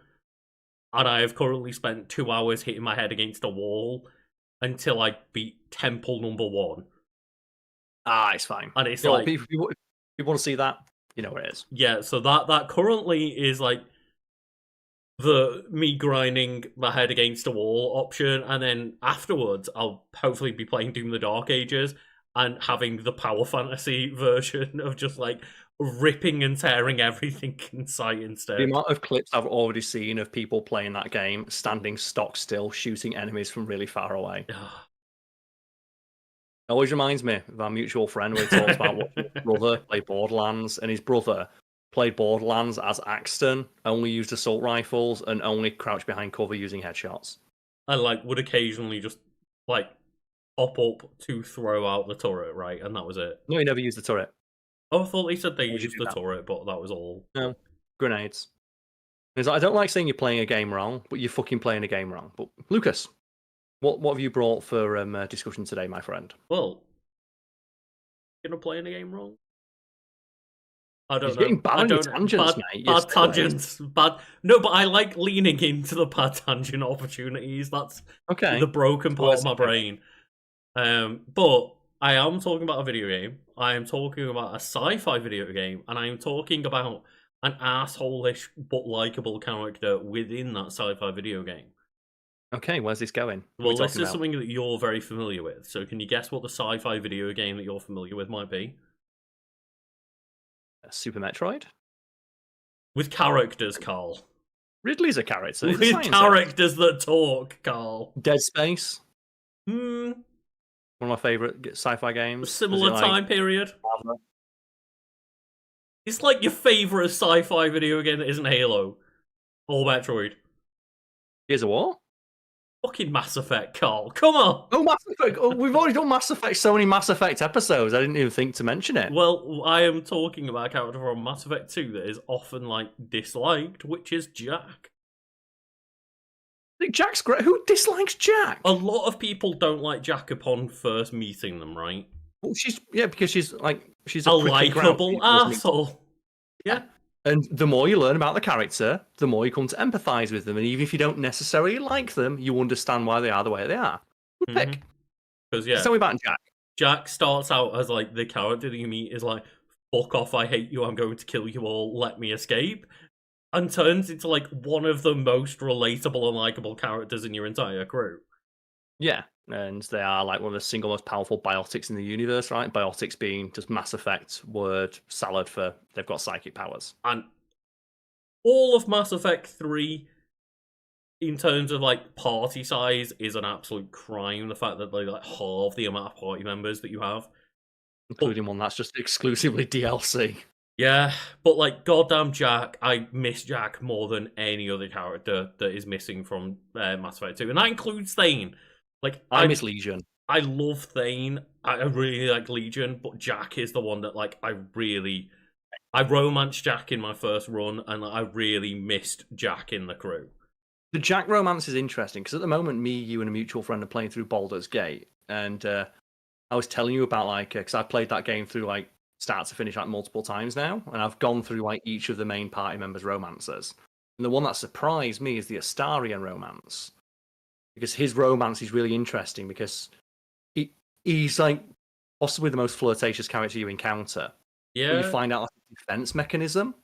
And I have currently spent 2 hours hitting my head against a wall until I beat Temple number 1. Ah, it's fine. And it's if you want to see that, you know where it is. Yeah, so that currently is the me grinding my head against a wall option, and then afterwards I'll hopefully be playing Doom the Dark Ages and having the power fantasy version of just ripping and tearing everything in sight instead. The amount of clips I've already seen of people playing that game, standing stock still, shooting enemies from really far away. It always reminds me of our mutual friend where he talks about watching his brother play Borderlands, and his brother played Borderlands as Axton, only used assault rifles, and only crouched behind cover using headshots. And would occasionally just pop up to throw out the turret, right? And that was it. No, he never used the turret. Oh, I thought they said they used the turret, but that was all. No, grenades. I don't like saying you're playing a game wrong, but you're fucking playing a game wrong. But Lucas, what have you brought for discussion today, my friend? Well, you're not playing a game wrong. I don't know. Getting bad on your tangents, mate. Bad tangents. No, but I like leaning into the bad tangent opportunities. That's the broken part of my brain. But I am talking about a video game. I am talking about a sci-fi video game, and I am talking about an asshole-ish but likable character within that sci-fi video game. Okay, where's this going? Well, this is something that you're very familiar with. So can you guess what the sci-fi video game that you're familiar with might be? Super Metroid? With characters, Karl. Ridley's a character. With characters that talk, Karl. Dead Space? One of my favourite sci-fi games. Similar time period. It's your favourite sci-fi video game that isn't Halo. Or Metroid. Gears of War? Fucking Mass Effect, Karl. Come on! Oh, Mass Effect! Oh, we've already done Mass Effect, so many Mass Effect episodes, I didn't even think to mention it. Well, I am talking about a character from Mass Effect 2 that is often, disliked, which is Jack. Jack's great. Who dislikes Jack? A lot of people don't like Jack upon first meeting them, right? Well, because she's a likeable asshole. Yeah. And the more you learn about the character, the more you come to empathise with them. And even if you don't necessarily like them, you understand why they are the way they are. Good pick. Because yeah, Tell me about Jack. Jack starts out as like the character that you meet is like, "Fuck off! I hate you! I'm going to kill you all! Let me escape!" and turns into like one of the most relatable and likable characters in your entire crew. Yeah, and they are like one of the single most powerful biotics in the universe, right? Biotics being just Mass Effect word salad for they've got psychic powers. And all of Mass Effect 3, in terms of like party size, is an absolute crime. The fact that they like halve the amount of party members that you have. Including one that's just exclusively DLC. Yeah, but like goddamn Jack, I miss Jack more than any other character that is missing from Mass Effect 2, and that includes Thane. Like I miss Legion. I love Thane. I really like Legion, but Jack is the one that like I romanced Jack in my first run, and I really missed Jack in the crew. The Jack romance is interesting because at the moment, me, you, and a mutual friend are playing through Baldur's Gate, and I was telling you about like because I played that game through like start to finish like multiple times now, and I've gone through like each of the main party members' romances. And the one that surprised me is the Astarion romance, because his romance is really interesting because he's like possibly the most flirtatious character you encounter. Yeah. But you find out like a defense mechanism.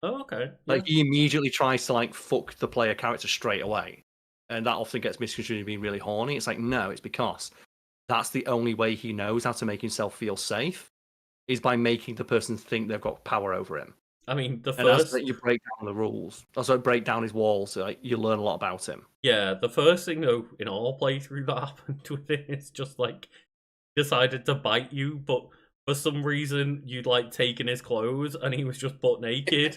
Oh, okay. Like he immediately tries to like fuck the player character straight away, and that often gets misconstrued as being really horny. It's like no, it's because that's the only way he knows how to make himself feel safe is by making the person think they've got power over him. I mean, and as that you break down the rules, also break down his walls, so, like you learn a lot about him. Yeah, the first thing though in our playthrough that happened with it is just like decided to bite you, but for some reason you'd like taken his clothes and he was just butt naked,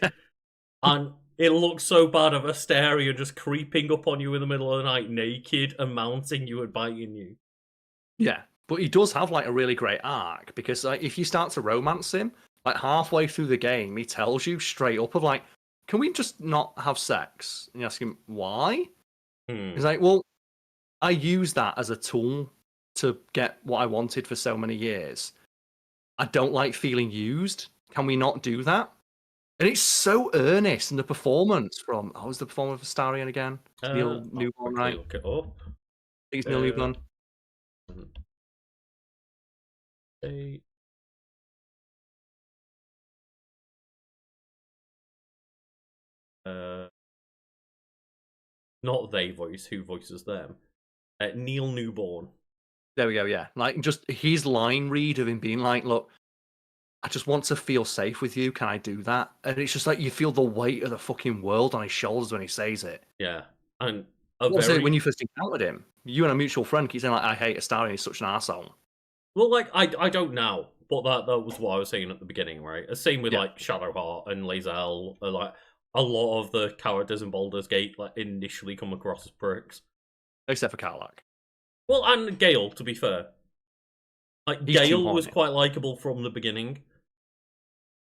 and it looked so bad of Astarion just creeping up on you in the middle of the night naked and mounting you and biting you. Yeah, but he does have like a really great arc because like if you start to romance him, like halfway through the game, he tells you straight up of like, "Can we just not have sex?" And you ask him why. He's like, "Well, I use that as a tool to get what I wanted for so many years. I don't like feeling used. Can we not do that?" And it's so earnest, and the performance from was the performance of Astarion again? Neil Newborn, right? Look it up. I think it's Neil Newborn. Not they voice, who voices them? Neil Newborn. There we go, yeah. Like, just his line read of him being like, "Look, I just want to feel safe with you. Can I do that?" And it's just like you feel the weight of the fucking world on his shoulders when he says it. Yeah. And when you first encountered him, you and a mutual friend keep saying, like, "I hate Astarion, he's such an arsehole." Well, like, I don't now, but that was what I was saying at the beginning, right? Same with, like, Shadowheart and Lae'zel, like, a lot of the characters in Baldur's Gate, like, initially come across as pricks. Except for Karl. Well, and Gale, to be fair. Like, Gale was quite likable from the beginning.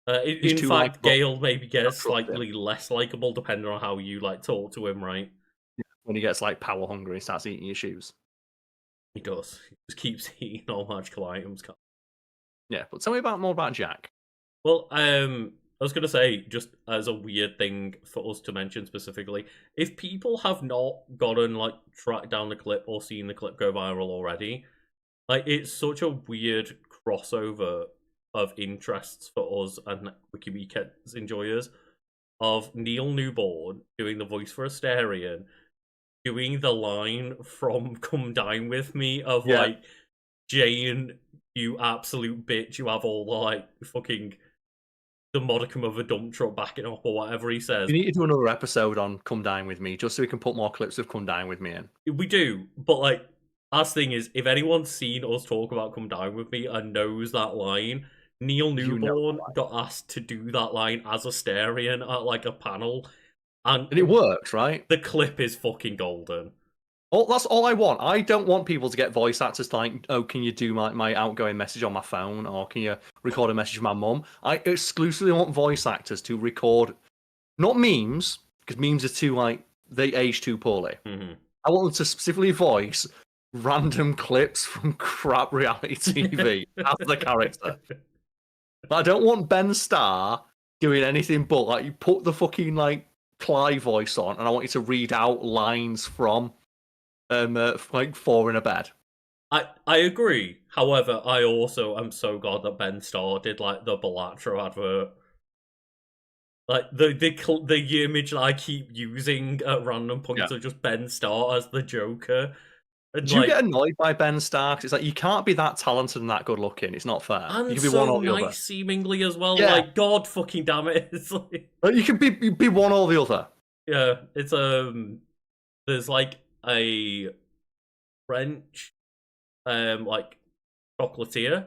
In fact, Gale maybe gets slightly less likable depending on how you, like, talk to him, right? Yeah, when he gets, like, power hungry and starts eating your shoes. He does. He just keeps eating all magical items. Yeah, but tell me more about Jack. Well, I was going to say, just as a weird thing for us to mention specifically, if people have not gotten, like, tracked down the clip or seen the clip go viral already, like, it's such a weird crossover of interests for us and Wiki Weekdays enjoyers of Neil Newborn doing the voice for Astarion, doing the line from Come Dine With Me of, like, "Jane, you absolute bitch, you have all the, like, fucking the modicum of a dump truck backing up," or whatever he says. We need to do another episode on Come Dine With Me, just so we can put more clips of Come Dine With Me in. We do, but, like, last thing is, if anyone's seen us talk about Come Dine With Me and knows that line, Neil Newborn got asked to do that line as Astarion at, like, a panel, and it works, right? The clip is fucking golden. Oh, that's all I want. I don't want people to get voice actors to like, "Oh, can you do my outgoing message on my phone?" or "Can you record a message from my mum?" I exclusively want voice actors to record, not memes, because memes are too, like, they age too poorly. Mm-hmm. I want them to specifically voice random clips from crap reality TV as the character. But I don't want Ben Starr doing anything but, like, you put the fucking, like, Clive voice on, and I want you to read out lines from like Four in a Bed. I agree. However, I also am so glad that Ben Starr did like the Balatro advert. Like the image that I keep using at random Yeah. points of just Ben Starr as the Joker. And Do you like, get annoyed by Ben Stark? It's like you can't be that talented and that good looking. It's not fair. You and can be one so or the other. nice seemingly as well. Yeah, Like, God fucking damn it. It's like, you can be one or the other. yeah, it's there's like a French like chocolatier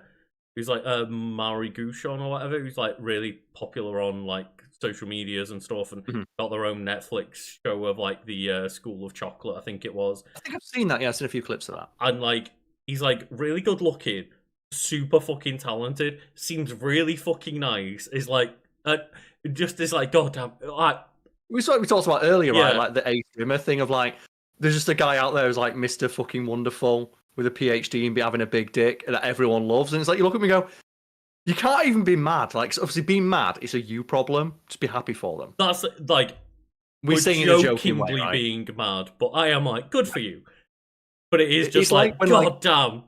who's like Marie Gouchon or whatever, who's like really popular on like social medias and stuff, and Mhm. got their own Netflix show of like the School of Chocolate, I think it was. I think I've seen that. Yeah, I've seen a few clips of that. And like he's like really good looking, super fucking talented, seems really fucking nice. Is like just is like goddamn like We talked about earlier, right? yeah. Like the Ace Rimmer thing of like, there's just a guy out there who's like Mr. fucking Wonderful with a PhD and be having a big dick that everyone loves, and it's like you look at me and go, you can't even be mad. Like obviously being mad is a you problem. Just be happy for them. That's like We're we're saying in a joking way, jokingly right? being mad, but I am like good for you. But it is It's just like like when god damn.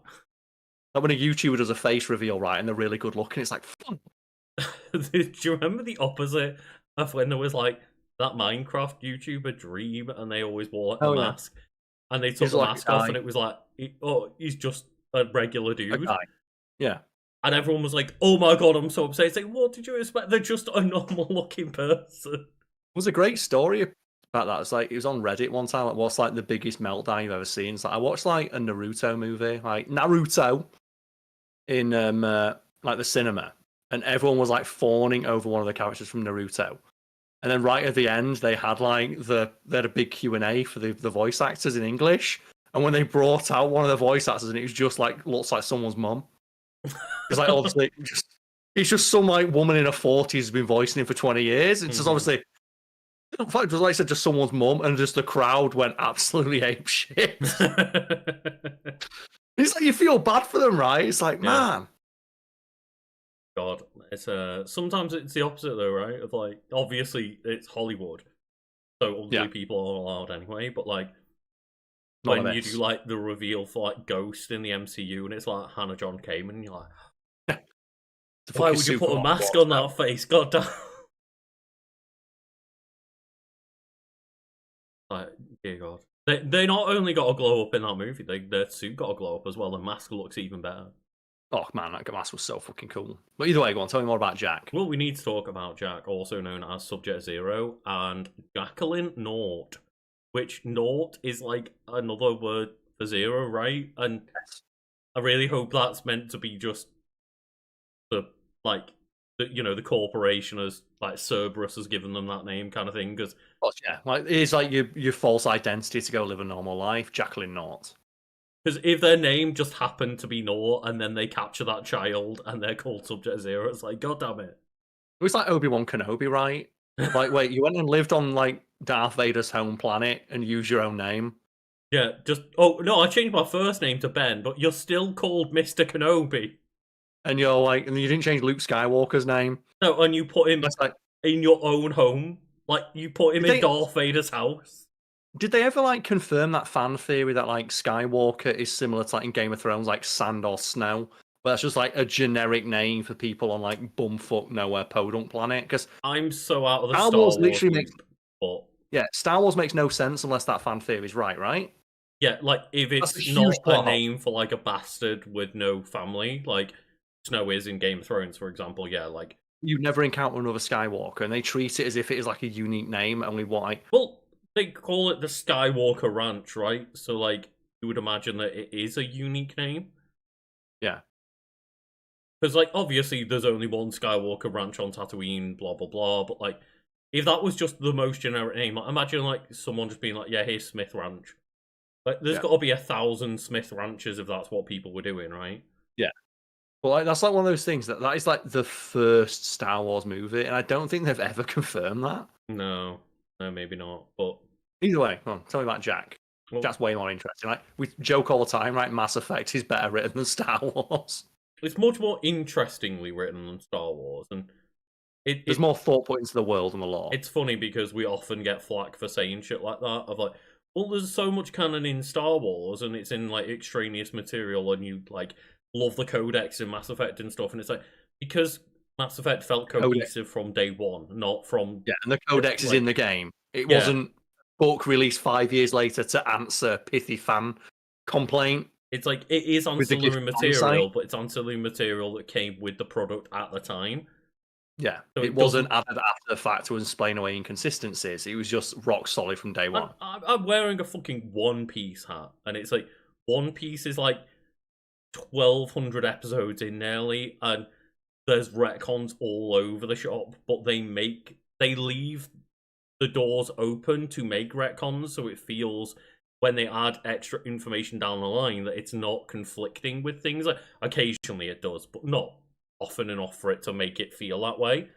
like when a YouTuber does a face reveal, right, and they're really good looking. It's like, fun. Do you remember the opposite of when there was like that Minecraft YouTuber Dream and they always wore like the Oh yeah, mask and they took he's the like a mask off guy, and it was like, oh, he's just a regular a dude. guy. Yeah. And everyone was like, oh my god, I'm so upset. It's like, what did you expect? They're just a normal looking person. It was a great story about that. It's like it was on Reddit one time. Like, what's like the biggest meltdown you've ever seen? It's like I watched like a Naruto movie, like Naruto, in like the cinema, and everyone was like fawning over one of the characters from Naruto. And then right at the end, they had like they had a big Q&A for the voice actors in English. And when they brought out one of the voice actors, and it was just like looks like someone's mum. It's like obviously it's just some like woman in her 40s who's been voicing him for 20 years. It's just obviously, in fact, it was like I said, just someone's mum, and just the crowd went absolutely ape shit. It's like you feel bad for them, right? It's like, Yeah. man. God, it's sometimes it's the opposite though, right? Of like, obviously it's Hollywood, so ugly people aren't allowed anyway. But like, Not when of you do this. like the reveal for like Ghost in the MCU, and it's like Hannah John Kamen, you're like, The why fucking would you put a supermodel mask walks on out. that face? God damn. Like, dear God. They not only got to glow up in that movie, their suit got to glow up as well. The mask looks even better. Oh man, that mask was so fucking cool. But either way, go on, tell me more about Jack. Well, we need to talk about Jack, also known as Subject Zero, and Jacqueline Naught, which Naught is like another word for zero, right? And I really hope that's meant to be just the like the corporation as like Cerberus has given them that name kind of thing, because Oh yeah, like it's like your false identity to go live a normal life, Jacqueline Naught. if their name just happened to be Naught and then they capture that child and they're called Subject Zero, it's like god damn it. It was like Obi-Wan Kenobi, right? Like, wait, you went and lived on like Darth Vader's home planet and used your own name. Yeah, just oh no, I changed my first name to Ben, but you're still called Mr. Kenobi. And you're like, and you didn't change Luke Skywalker's name. No, and you put him That's like, in your own home. Like you put him did in they Darth Vader's house. did they ever like confirm that fan theory that like Skywalker is similar to like in Game of Thrones, like sand or snow? But that's just like a generic name for people on like bumfuck nowhere podunk planet. Because I'm so out of the Star Star Wars Wars literally makes loop, but Star Wars makes no sense unless that fan theory is right, right? yeah, like if That's a it's huge not a plot hole. name for like a bastard with no family, like Snow is in Game of Thrones, for example, yeah, like You never encounter another Skywalker, and they treat it as if it is like a unique name, only what well, they call it the Skywalker Ranch, right? So like you would imagine that it is a unique name. yeah. Because, like, obviously there's only one Skywalker Ranch on Tatooine, blah, blah, blah. But, like, if that was just the most generic name, like, imagine, like, someone just being like, yeah, here's Smith Ranch. Like, there's Yeah. got to be 1,000 Smith Ranches if that's what people were doing, right? Yeah. Well, like, that's like one of those things that is like the first Star Wars movie, and I don't think they've ever confirmed that. No, maybe not. But Either way, well, tell me about Jack. well, Jack's way more interesting. Like we joke all the time, right? Mass Effect is better written than Star Wars. it's much more interestingly written than Star Wars. And There's more thought put into the world and the lore. it's funny because we often get flack for saying shit like that. Of like, Well, there's so much canon in Star Wars, and it's in like extraneous material, and you like love the codex in Mass Effect and stuff, and it's like because Mass Effect felt Codex. cohesive from day one, not from Yeah, and the codex is in the game. It Yeah. wasn't book released 5 years later to answer pithy fan complaint. It's like it is With the gift ancillary of hindsight. material, but it's ancillary material that came with the product at the time. Yeah, So it wasn't added after the fact to explain away inconsistencies. It was just rock solid from day one. I'm wearing a fucking One Piece hat, and it's like One Piece is like 1,200 episodes in nearly, and there's retcons all over the shop, but they leave the doors open to make retcons, so it feels when they add extra information down the line that it's not conflicting with things. Like occasionally it does, but not often enough for it to make it feel that way.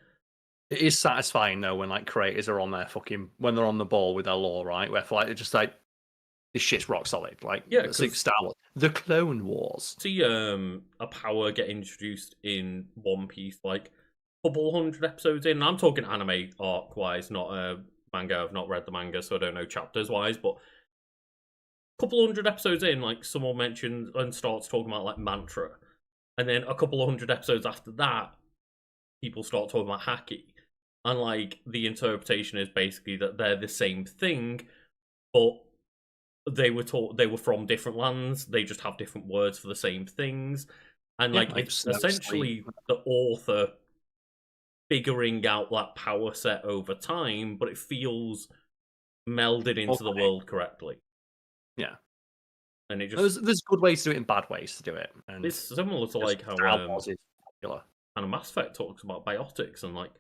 It is satisfying though when like creators are on their fucking when they're on the ball with their lore, right? Where like they're just like this shit's rock solid. Like it's like Star Wars, the Clone Wars. See, a power get introduced in One Piece like a couple hundred episodes in. I'm talking anime arc wise, not manga. I've not read the manga, so I don't know chapters wise, but couple hundred episodes in, like someone mentions and starts talking about like mantra, and then a couple of hundred episodes after that, people start talking about haki, and like the interpretation is basically that they're the same thing, but they were from different lands. They just have different words for the same things, and like it's essentially the author figuring out that power set over time, but it feels melded into the world correctly. Yeah, and it just there's good ways to do it and bad ways to do it. And it's similar to like how kind of Mass Effect talks about biotics and like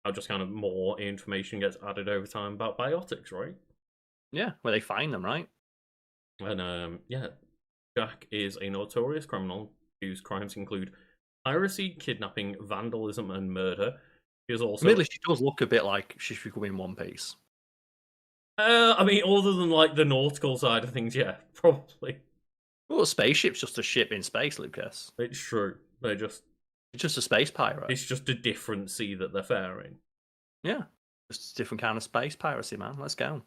how just kind of more information gets added over time about biotics, right? Yeah, where they find them, right? And yeah, Jack is a notorious criminal whose crimes include piracy, kidnapping, vandalism, and murder. She is also admittedly, she does look a bit like she should be in One Piece. I mean, other than like the nautical side of things, yeah, probably. Well, a spaceship's just a ship in space, Lucas. It's true. It's just a space pirate. It's just a different sea that they're faring. Yeah, just a different kind of space piracy, man. Let's go.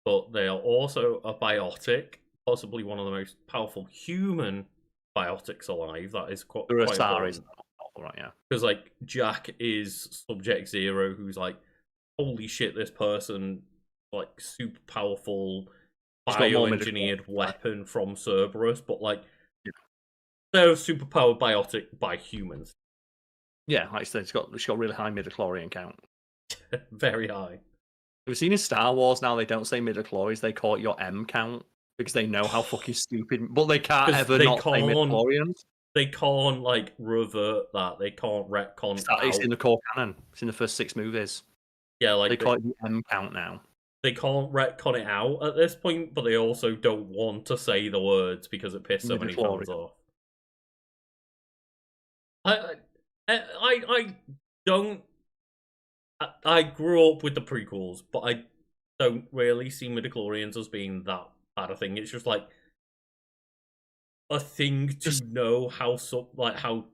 But they are also a biotic, possibly one of the most powerful human biotics alive. That is quite important. Right, yeah. Because like Jack is Subject Zero, who's like, holy shit, this person like super powerful bioengineered weapon from Cerberus, but like they're a superpowered biotic by humans. Yeah, like I said, it's got really high midichlorian count. Very high. We've seen in Star Wars now they don't say midichlorians, they call it your M count because they know how fucking stupid. But they can't ever not say midichlorians. They can't like revert that. They can't retcon. It's in the core canon. It's in the first 6 movies. Yeah, like they call it the M count now. They can't retcon it out at this point, but they also don't want to say the words because it pisses so many fans off. I don't. I grew up with the prequels, but I don't really see midichlorians as being that bad a thing. It's just like a thing to know how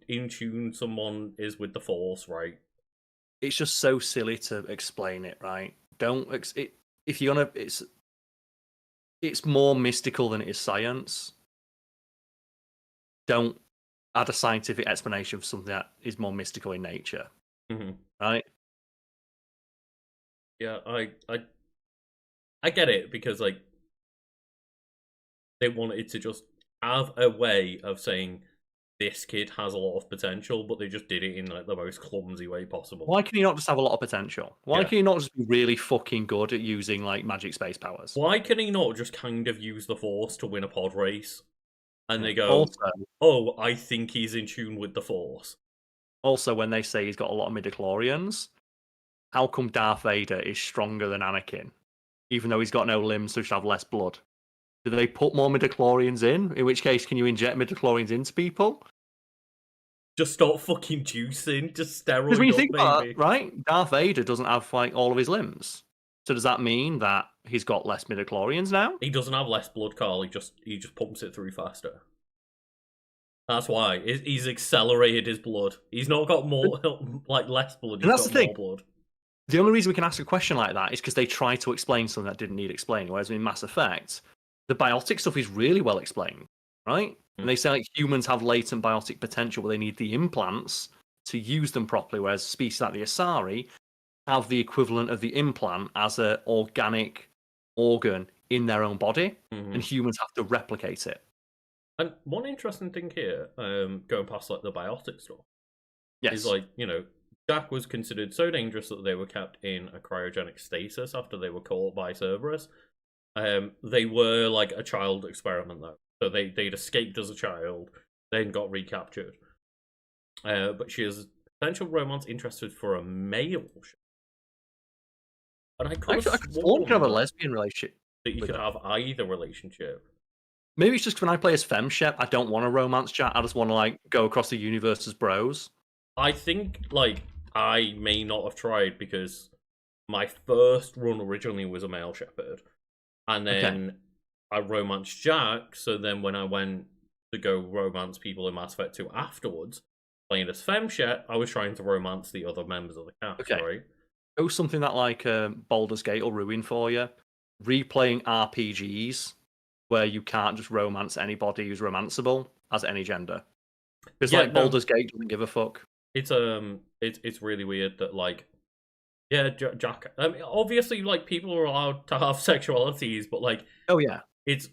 in tune someone is with the Force, right? It's just so silly to explain it, right? If you're gonna, it's more mystical than it is science. Don't add a scientific explanation for something that is more mystical in nature, right? Yeah, I get it because like they wanted to just have a way of saying this kid has a lot of potential, but they just did it in like the most clumsy way possible. Why can you not just have a lot of potential? Why can you not just be really fucking good at using like magic space powers? Why can he not just kind of use the Force to win a pod race? And they go, oh, I think he's in tune with the Force. Also, when they say he's got a lot of midichlorians, how come Darth Vader is stronger than Anakin, even though he's got no limbs, so he should have less blood? Do they put more midichlorians in? In which case, can you inject midichlorians into people? Just start fucking juicing, just steroid. Because when you think about it, right? Darth Vader doesn't have like all of his limbs. So does that mean that he's got less midichlorians now? He doesn't have less blood, Karl. He just pumps it through faster. That's why he's accelerated his blood. He's not got more like less blood. He's got more blood. The only reason we can ask a question like that is because they try to explain something that didn't need explaining. Whereas in Mass Effect, the biotic stuff is really well explained, right? And they say like humans have latent biotic potential, but they need the implants to use them properly. Whereas species like the Asari have the equivalent of the implant as an organic organ in their own body, and humans have to replicate it. And one interesting thing here, going past like the biotic stuff, is Yes. like, you know, Jack was considered so dangerous that they were kept in a cryogenic stasis after they were caught by Cerberus. They were like a child experiment though, so they'd escaped as a child, then got recaptured. But she has potential romance interested for a male, and I could have I could have a lesbian relationship. that you could have either relationship. Maybe it's just when I play as FemShep, I don't want a romance chat. I just want to like go across the universe as bros. I think like I may not have tried because my first run originally was a male shepherd, and then I romanced Jack. So then when I went to go romance people in Mass Effect 2 afterwards, playing as FemShep, I was trying to romance the other members of the cast, right? Go something that like Baldur's Gate will ruin for you. Replaying RPGs where you can't just romance anybody who's romanceable as any gender. Because like Baldur's Gate doesn't give a fuck. It's really weird that like Jack. I mean, obviously, like people are allowed to have sexualities, but like, it's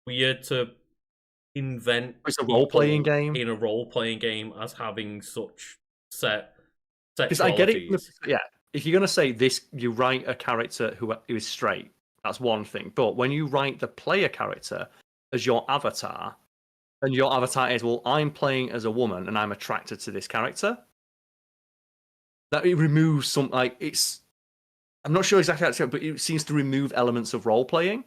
weird to invent. It's a role-playing game in a role-playing game as having such set sexualities. Because I get it. Yeah, if you're gonna say this, you write a character who is straight. That's one thing. But when you write the player character as your avatar, and your avatar is, well, I'm playing as a woman and I'm attracted to this character, that it removes some, like, it's... I'm not sure exactly how to say it, but it seems to remove elements of role-playing.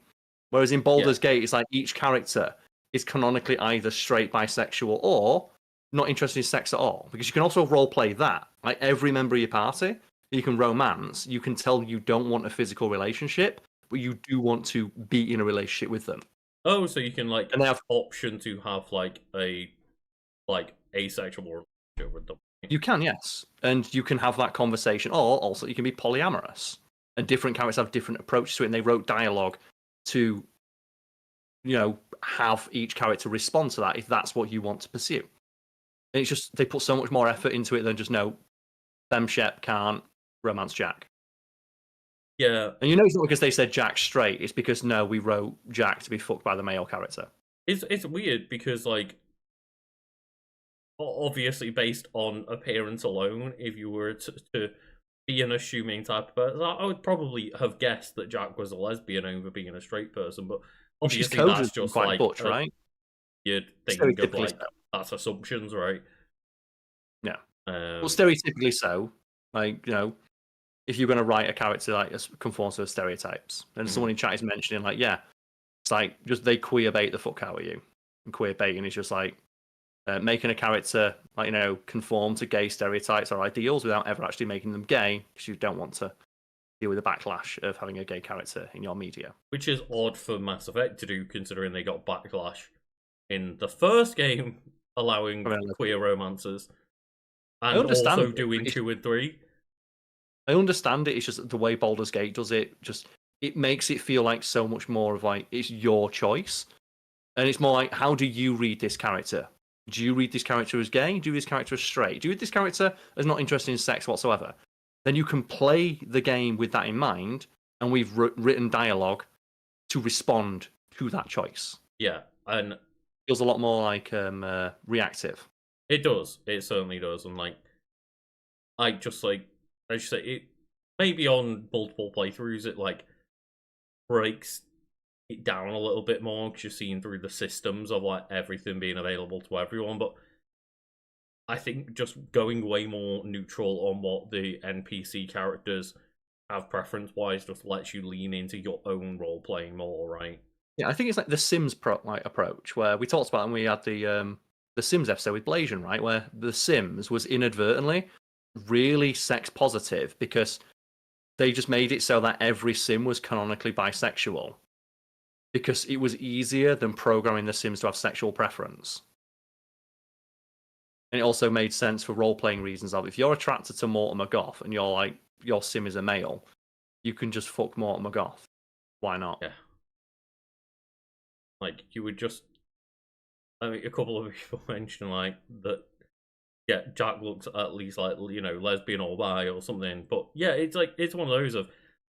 Whereas in Baldur's Gate, it's like each character is canonically either straight, bisexual, or not interested in sex at all. Because you can also role-play that. Like, every member of your party, you can romance, you can tell you don't want a physical relationship, but you do want to be in a relationship with them. Oh, so you can like and they have option to have like a asexual relationship with them. You can, yes, and you can have that conversation, or also you can be polyamorous, and different characters have different approaches to it. And they wrote dialogue to, you know, have each character respond to that if that's what you want to pursue. And it's just they put so much more effort into it than just no, FemShep can't romance Jack. Yeah. And you know it's not because they said Jack's straight, it's because no, we wrote Jack to be fucked by the male character. It's weird because like obviously based on appearance alone, if you were to be an assuming type of person, I would probably have guessed that Jack was a lesbian over being a straight person, but obviously that's just quite like butch, right? You're thinking of like that's assumptions, right? Yeah. Well, stereotypically so. Like, you know, if you're going to write a character like conforms to stereotypes, and someone in chat is mentioning like, yeah, it's like just they queer bait the fuck out of you. And queer baiting is just like making a character like, you know, conform to gay stereotypes or ideals without ever actually making them gay, because you don't want to deal with the backlash of having a gay character in your media. Which is odd for Mass Effect to do, considering they got backlash in the first game allowing queer romances, and also doing 2 and 3. I understand it. It's just the way Baldur's Gate does it. Just it makes it feel like so much more of like it's your choice, and it's more like, how do you read this character? Do you read this character as gay? Do you read this character as straight? Do you read this character as not interested in sex whatsoever? Then you can play the game with that in mind, and we've written dialogue to respond to that choice. Yeah, and it feels a lot more like reactive. It does. It certainly does, and like I just say it maybe on multiple playthroughs it like breaks it down a little bit more because you're seeing through the systems of like everything being available to everyone. But I think just going way more neutral on what the NPC characters have preference wise just lets you lean into your own role playing more, right? Yeah, I think it's like the Sims approach where we talked about, and we had the Sims episode with Blasian, right, where the Sims was inadvertently really sex positive because they just made it so that every Sim was canonically bisexual because it was easier than programming the Sims to have sexual preference. And it also made sense for role-playing reasons of if you're attracted to Mortimer Goth and you're like your sim is a male, you can just fuck Mortimer Goth. Why not? Yeah. Like, you would just... I mean, a couple of people mentioned, like, that, yeah, Jack looks at least like, you know, lesbian or bi or something. But yeah, it's like, it's one of those of,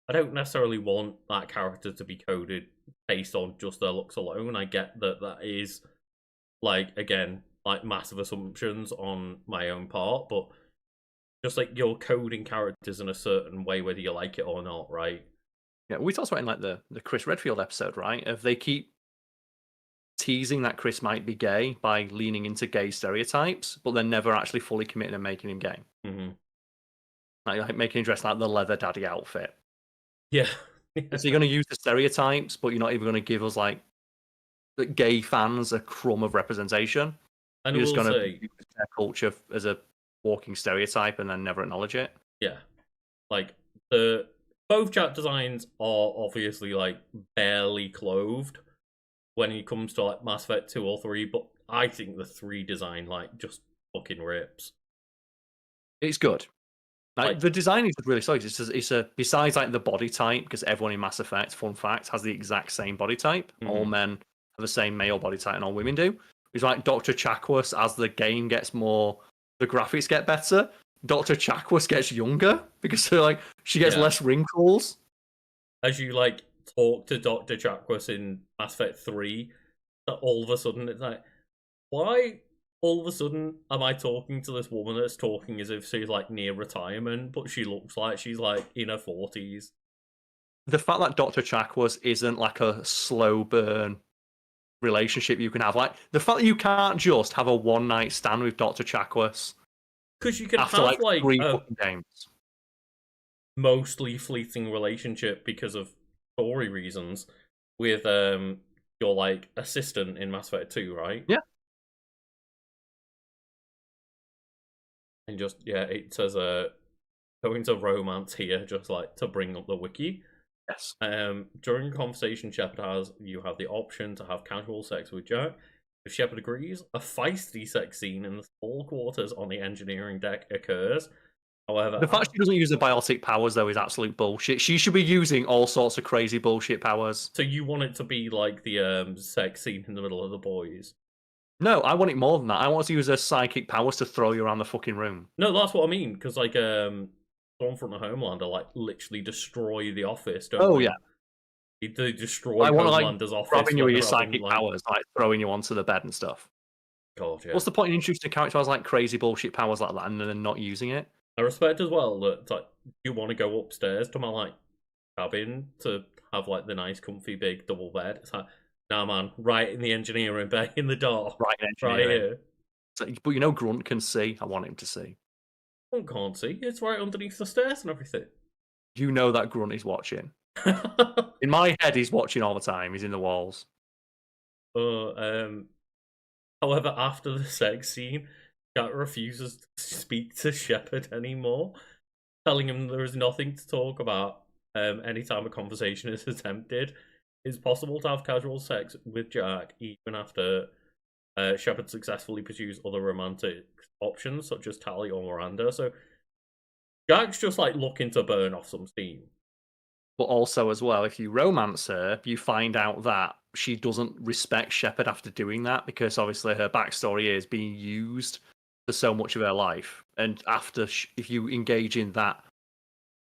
I don't necessarily want that character to be coded based on just their looks alone. I get that that is, like, again, like, massive assumptions on my own part, but just like you're coding characters in a certain way, whether you like it or not, right? Yeah, we talked about in like the Chris Redfield episode, right? If they keep teasing that Chris might be gay by leaning into gay stereotypes, but then never actually fully committing and making him gay. Mm-hmm. Like making him dress like the leather daddy outfit. Yeah. So you're going to use the stereotypes, but you're not even going to give us like the gay fans a crumb of representation. And You're just going to say, use their culture as a walking stereotype and then never acknowledge it. yeah, like the both Jack designs are obviously like barely clothed when it comes to like Mass Effect 2 or 3, but I think the 3 design like just fucking rips. It's good. Like, the design is really solid. It's a besides like the body type, because everyone in Mass Effect, fun fact, has the exact same body type. All men have the same male body type, and all women do. It's like Dr. Chakwas, as the game gets more, the graphics get better. Dr. Chakwas gets younger because like she gets less wrinkles. As you like talk to Dr. Chakwas in Mass Effect 3, that all of a sudden it's like, why all of a sudden am I talking to this woman that's talking as if she's like near retirement, but she looks like she's like in her 40s? The fact that Dr. Chakwas isn't like a slow burn relationship you can have, like the fact that you can't just have a one night stand with Dr. Chakwas. Because you can after have like 3 a fucking games. mostly fleeting relationship because of story reasons with your like assistant in Mass Effect 2, right? Yeah. And just it says going to romance here, just like to bring up the wiki. Yes. During a conversation Shepard has, you have the option to have casual sex with Jack. If Shepard agrees, a feisty sex scene in the small quarters on the engineering deck occurs. However, the fact she doesn't use the biotic powers though is absolute bullshit. She should be using all sorts of crazy bullshit powers. So you want it to be like the sex scene in the middle of the boys? No, I want it more than that. I want to use her psychic powers to throw you around the fucking room. No, that's what I mean. Because like Stormfront and Homelander like literally destroy the office. Don't they? Yeah. They destroy like, Homelander's office. Grabbing you with your psychic powers, like throwing you onto the bed and stuff. God, yeah. What's the point in introducing a character who has like crazy bullshit powers like that and then not using it? I respect as well that like you want to go upstairs to my like cabin to have like the nice, comfy, big double bed. It's like, nah, man, right in the engineering bay in the door, right in engineering. Right here. So, but you know, Grunt can see. I want him to see. Grunt can't see. It's right underneath the stairs and everything. You know that Grunt is watching. In my head, he's watching all the time. He's in the walls. However, after the sex scene, Jack refuses to speak to Shepard anymore, telling him there is nothing to talk about anytime a conversation is attempted. It's possible to have casual sex with Jack even after Shepard successfully pursues other romantic options, such as Tali or Miranda. So Jack's just like looking to burn off some steam. But also, as well, if you romance her, you find out that she doesn't respect Shepard after doing that because obviously her backstory is being used for so much of her life. And after, if you engage in that,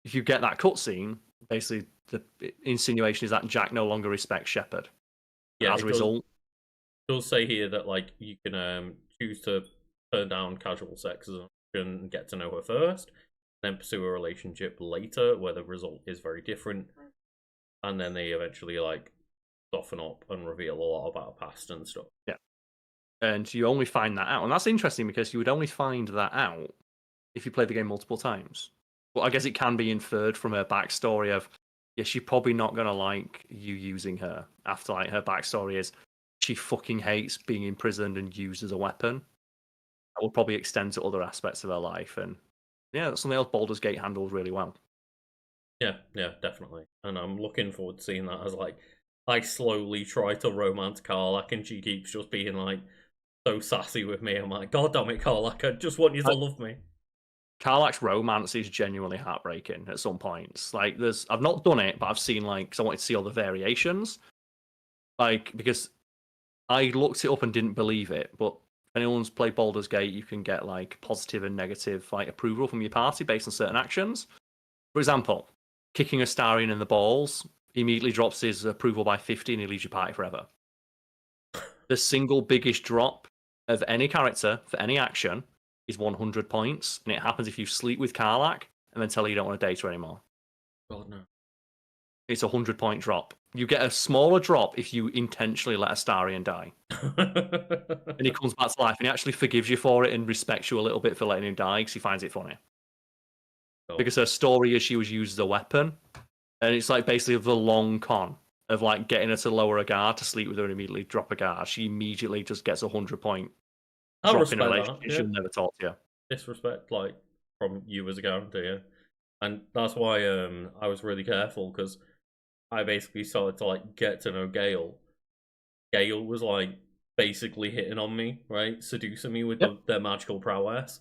if you get that cutscene, basically the insinuation is that Jack no longer respects Shepard. Yeah, as a result, it does say here that like you can choose to turn down casual sex as an option and get to know her first, then pursue a relationship later where the result is very different, and then they eventually like soften up and reveal a lot about her past and stuff. Yeah, and you only find that out, and that's interesting because you would only find that out if you play the game multiple times. Well, I guess it can be inferred from her backstory of, yeah, she's probably not gonna like you using her after like her backstory is she fucking hates being imprisoned and used as a weapon. That will probably extend to other aspects of her life, and yeah, that's something else Baldur's Gate handles really well. Yeah, definitely. And I'm looking forward to seeing that as like I slowly try to romance Karl, and she keeps just being like so sassy with me. I'm like, God damn it, Karl, I just want you to love me. Karlach's romance is genuinely heartbreaking at some points. Like, I've not done it, but I've seen like, because I wanted to see all the variations. Like, because I looked it up and didn't believe it, but if anyone's played Baldur's Gate, you can get like positive and negative like approval from your party based on certain actions. For example, kicking a Starion in the balls immediately drops his approval by 50 and he leaves your party forever. The single biggest drop of any character for any action is 100 points, and it happens if you sleep with Karlach and then tell her you don't want to date her anymore. God, no. It's a 100-point drop. You get a smaller drop if you intentionally let a Starion die. And he comes back to life, and he actually forgives you for it and respects you a little bit for letting him die because he finds it funny. Oh. Because her story is she was used as a weapon, and it's like basically the long con of like getting her to lower a guard to sleep with her and immediately drop a guard. She immediately just gets a 100-point drop in a relationship. That, yeah. She'll never talk to you. Disrespect, like, from you as a character, yeah. And that's why I was really careful, because I basically started to like get to know Gale. Gale was like basically hitting on me, right? Seducing me with their magical prowess.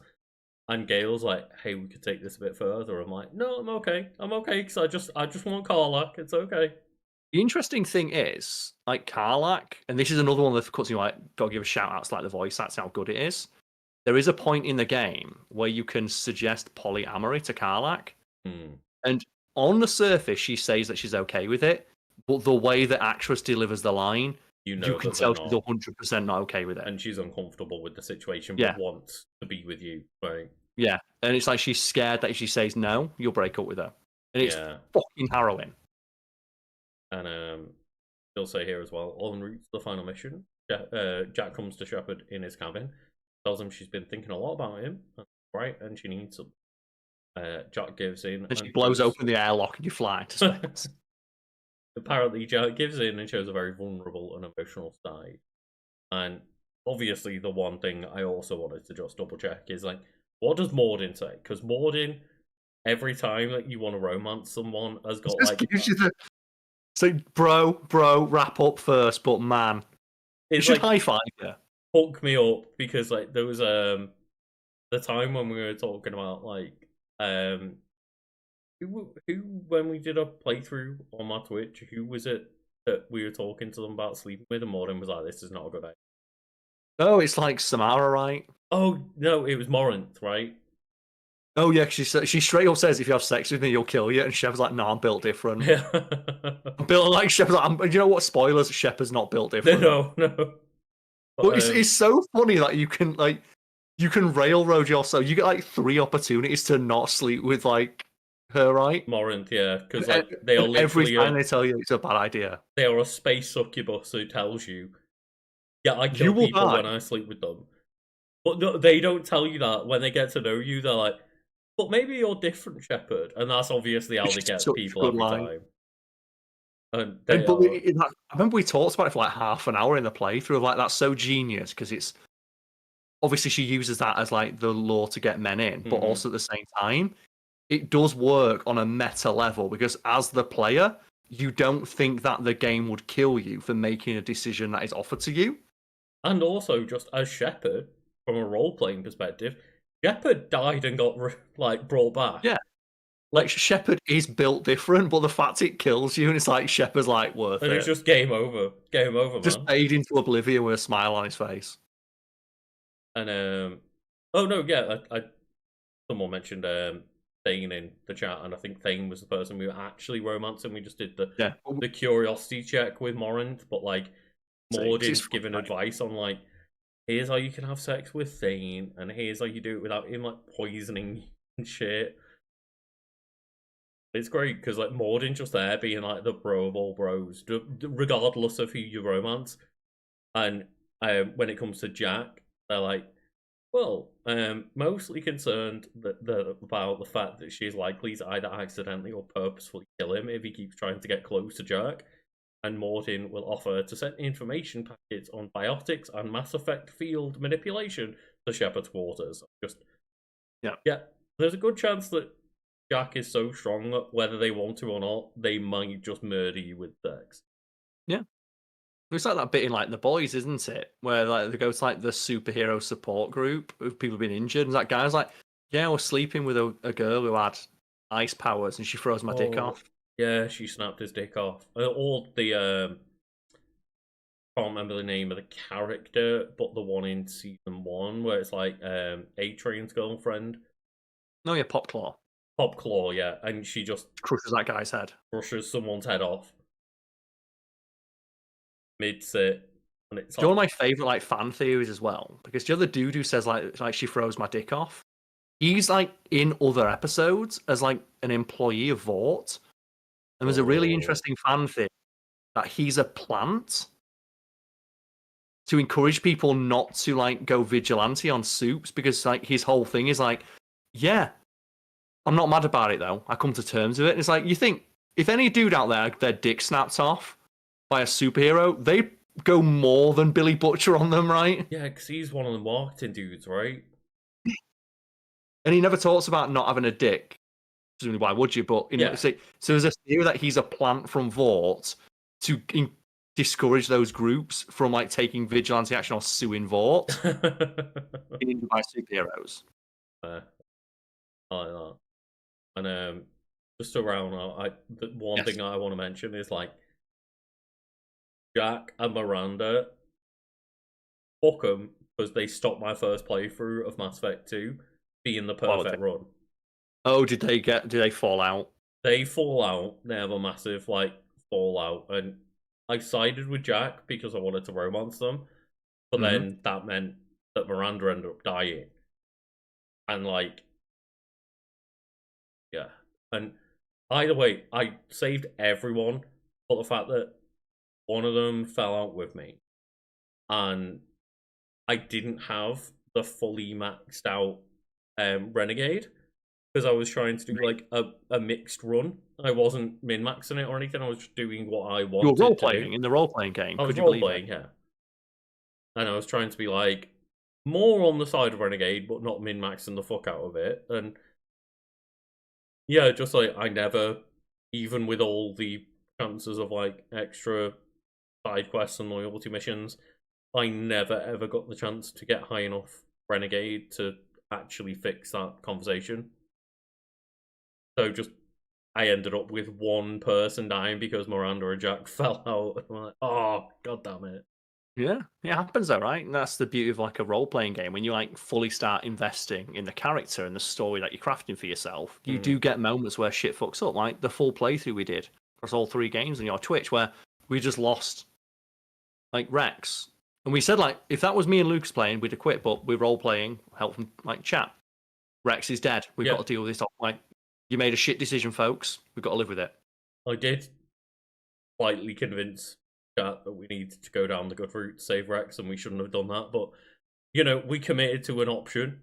And Gale's like, hey, we could take this a bit further. I'm like, no, I'm okay. I'm okay, because I just want Karlach. It's okay. The interesting thing is, like Karlach, and this is another one that cuts you like, got to give a shout out to like the voice, that's how good it is. There is a point in the game where you can suggest polyamory to Karlach. And on the surface, she says that she's okay with it, but the way the actress delivers the line, you can tell she's 100% not okay with it. And she's uncomfortable with the situation, but wants to be with you, right? Yeah, and it's like she's scared that if she says no, you'll break up with her. And it's fucking harrowing. And they'll say here as well, en route to the final mission, Jack comes to Shepard in his cabin, tells him she's been thinking a lot about him, right, and she needs some. Jack gives in. And she blows open the airlock and you fly to space. Apparently, Jack gives in and shows a very vulnerable and emotional side. And obviously, the one thing I also wanted to just double check is like, what does Mordin say? Because Mordin, every time that you want to romance someone, has got like. Gives you the... So, bro, wrap up first, but man, you should high five you. Hook me up, because like there was the time when we were talking about like who when we did a playthrough on my Twitch, who was it that we were talking to them about sleeping with, and Morin was like, this is not a good idea. Oh, it's like Samara, right? Oh no, it was Morinth, right? Oh yeah, she straight up says, if you have sex with me, you'll kill you, and Shepard's like, no, I'm built different. Yeah. I'm built like Shepard's like, you know what, spoilers, Shepard's not built different. No. But it's so funny that you can railroad yourself. You get like 3 opportunities to not sleep with like her, right? Morinth, yeah, because like they are every time they tell you it's a bad idea. They are a space succubus who tells you, yeah, I kill people when I sleep with them. But no, they don't tell you that when they get to know you. They're like, but maybe you're different, Shepard, and that's obviously how they get people every time. And I remember we talked about it for like half an hour in the playthrough. Like, that's so genius, because it's obviously she uses that as like the lure to get men in, but also at the same time, it does work on a meta level, because as the player, you don't think that the game would kill you for making a decision that is offered to you. And also, just as Shepard, from a role-playing perspective, Shepard died and got like brought back. Yeah. Like, Shepard is built different, but the fact it kills you, and it's like, Shepard's like, worth it. And it's just game over. Game over, man. Just fade into oblivion with a smile on his face. And, oh no, yeah, someone mentioned, Thane in the chat, and I think Thane was the person we were actually romancing. We just did the curiosity check with Morinth, but like, Mordin's giving advice on like, here's how you can have sex with Thane, and here's how you do it without him like poisoning and shit. It's great, because like Mordin's just there being like the bro of all bros, regardless of who you romance. And when it comes to Jack, they're like, well, mostly concerned about the fact that she's likely to either accidentally or purposefully kill him if he keeps trying to get close to Jack. And Mordin will offer to send information packets on biotics and Mass Effect field manipulation to Shepard's quarters. Yeah, there's a good chance that Jack is so strong that whether they want to or not, they might just murder you with sex. Yeah. It's like that bit in like The Boys, isn't it? Where like they go to like the superhero support group of people being injured, and that guy's like, Yeah, I was sleeping with a girl who had ice powers, and she froze my dick off. Yeah, she snapped his dick off. Or the can't remember the name of the character, but the one in season 1 where it's like A-Train's girlfriend. No, yeah, Popclaw. Popclaw, yeah, and she just Crushes that guy's head. brushes someone's head off mid-sit, and it's Do you know one like, of my favorite like fan theories as well? Because the other dude who says like she froze my dick off, he's like in other episodes as like an employee of Vought, and there's a really oh, interesting fan theory that he's a plant to encourage people not to like go vigilante on soups, because like his whole thing is like, yeah, I'm not mad about it though. I come to terms with it. And it's like, you think if any dude out there their dick snapped off by a superhero, they go more than Billy Butcher on them, right? yeah, because he's one of the marketing dudes, right? And he never talks about not having a dick. Presumably, why would you? But Yeah. so there's a theory that he's a plant from Vought to discourage those groups from like taking vigilante action or suing Vought by superheroes. I like that. And just around, the one thing I want to mention is like Jack and Miranda, fuck them, because they stopped my first playthrough of Mass Effect 2 being the perfect run. Oh, did they fall out? They fall out. They have a massive like fallout, and I sided with Jack because I wanted to romance them, but then that meant that Miranda ended up dying, and like, yeah. And either way, I saved everyone, but the fact that one of them fell out with me, and I didn't have the fully maxed out Renegade, because I was trying to do like a mixed run. I wasn't min-maxing it or anything. I was just doing what I wanted You were role to do. playing in the role playing game. I was Could you role believe playing, it? yeah. And I was trying to be like more on the side of Renegade, but not min-maxing the fuck out of it. And yeah, just like I never, even with all the chances of like extra side quests and loyalty missions, I never ever got the chance to get high enough Renegade to actually fix that conversation. So just I ended up with one person dying because Miranda and Jack fell out. I'm like, oh, god damn it. Yeah, it happens though, right? And that's the beauty of like a role playing game. When you like fully start investing in the character and the story that you're crafting for yourself, you do get moments where shit fucks up. Like the full playthrough we did across all 3 games on your Twitch, where we just lost like Rex. And we said like if that was me and Lucas playing, we'd have quit, but we're role playing, help from like chat. Rex is dead. We've got to deal with this. Like, you made a shit decision, folks. We've got to live with it. I did slightly convince Chat that we needed to go down the good route to save Rex, and we shouldn't have done that. But you know, we committed to an option,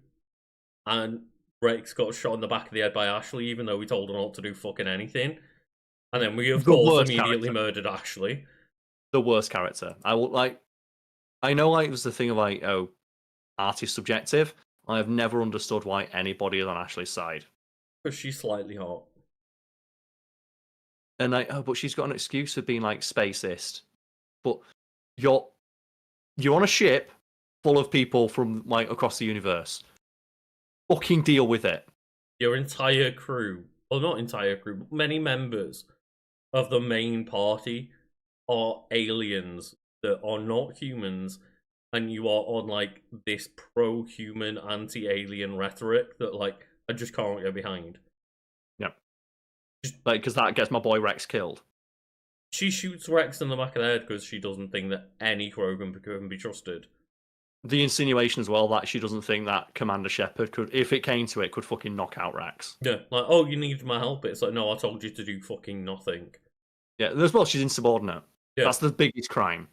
and Rex got shot in the back of the head by Ashley, even though we told her not to do fucking anything. And then we, of course, immediately murdered Ashley. The worst character. I will like. I know, like, it was the thing of like, oh, art is subjective. I have never understood why anybody is on Ashley's side. Because she's slightly hot. And like, oh, but she's got an excuse for being like spacist. But you're on a ship full of people from like across the universe. Fucking deal with it. Your entire crew, well, not entire crew, but many members of the main party are aliens that are not humans, and you are on like this pro-human, anti-alien rhetoric that like I just can't get behind. Yeah, like because that gets my boy Rex killed. She shoots Rex in the back of the head because she doesn't think that any Krogan can be trusted. The insinuation as well that she doesn't think that Commander Shepard could, if it came to it, could fucking knock out Rex. Yeah, like, oh, you need my help. It's like, no, I told you to do fucking nothing. Yeah, as well, she's insubordinate. Yeah. That's the biggest crime.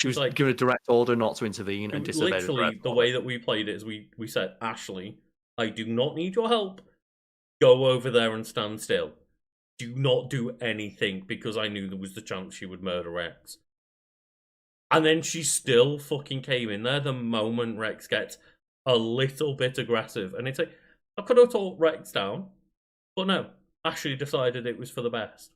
She was like, given a direct order not to intervene and disobey. Literally, the way that we played it is we said, Ashley, I do not need your help. Go over there and stand still. Do not do anything, because I knew there was the chance she would murder Rex. And then she still fucking came in there the moment Rex gets a little bit aggressive. And it's like, I could have talked Rex down, but no. Ashley decided it was for the best.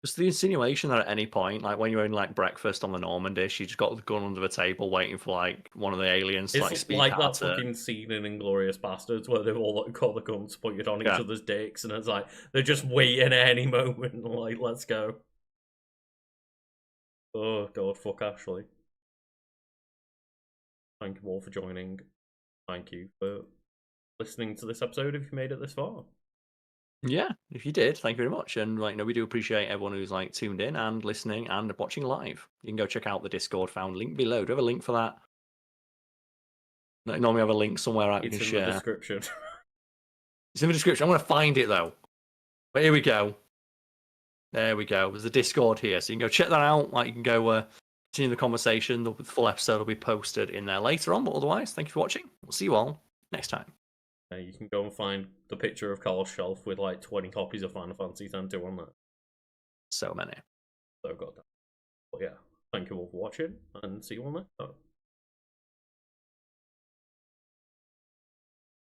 Just the insinuation that at any point, like when you're in like breakfast on the Normandy, she just got the gun under the table waiting for like one of the aliens to It's like speak like at that her. fucking scene in Inglourious Bastards where they've all got the guns pointed on each Yeah. other's dicks, and it's like they're just waiting at any moment. Like, let's go. Oh god, fuck Ashley. Thank you all for joining. Thank you for listening to this episode if you made it this far. Yeah, if you did, thank you very much. And like, we do appreciate everyone who's like tuned in and listening and watching live. You can go check out the Discord found link below. Do you have a link for that? No, normally have a link somewhere out you It's can in the share. description. It's in the description. I'm gonna find it though. But here we go. There we go. There's a Discord here, so you can go check that out. Like you can go continue the conversation. The full episode will be posted in there later on. But otherwise, thank you for watching. We'll see you all next time. You can go and find the picture of Karl's shelf with like 20 copies of Final Fantasy X-2 on that. So many. So got that. But yeah, thank you all for watching, and see you all next time.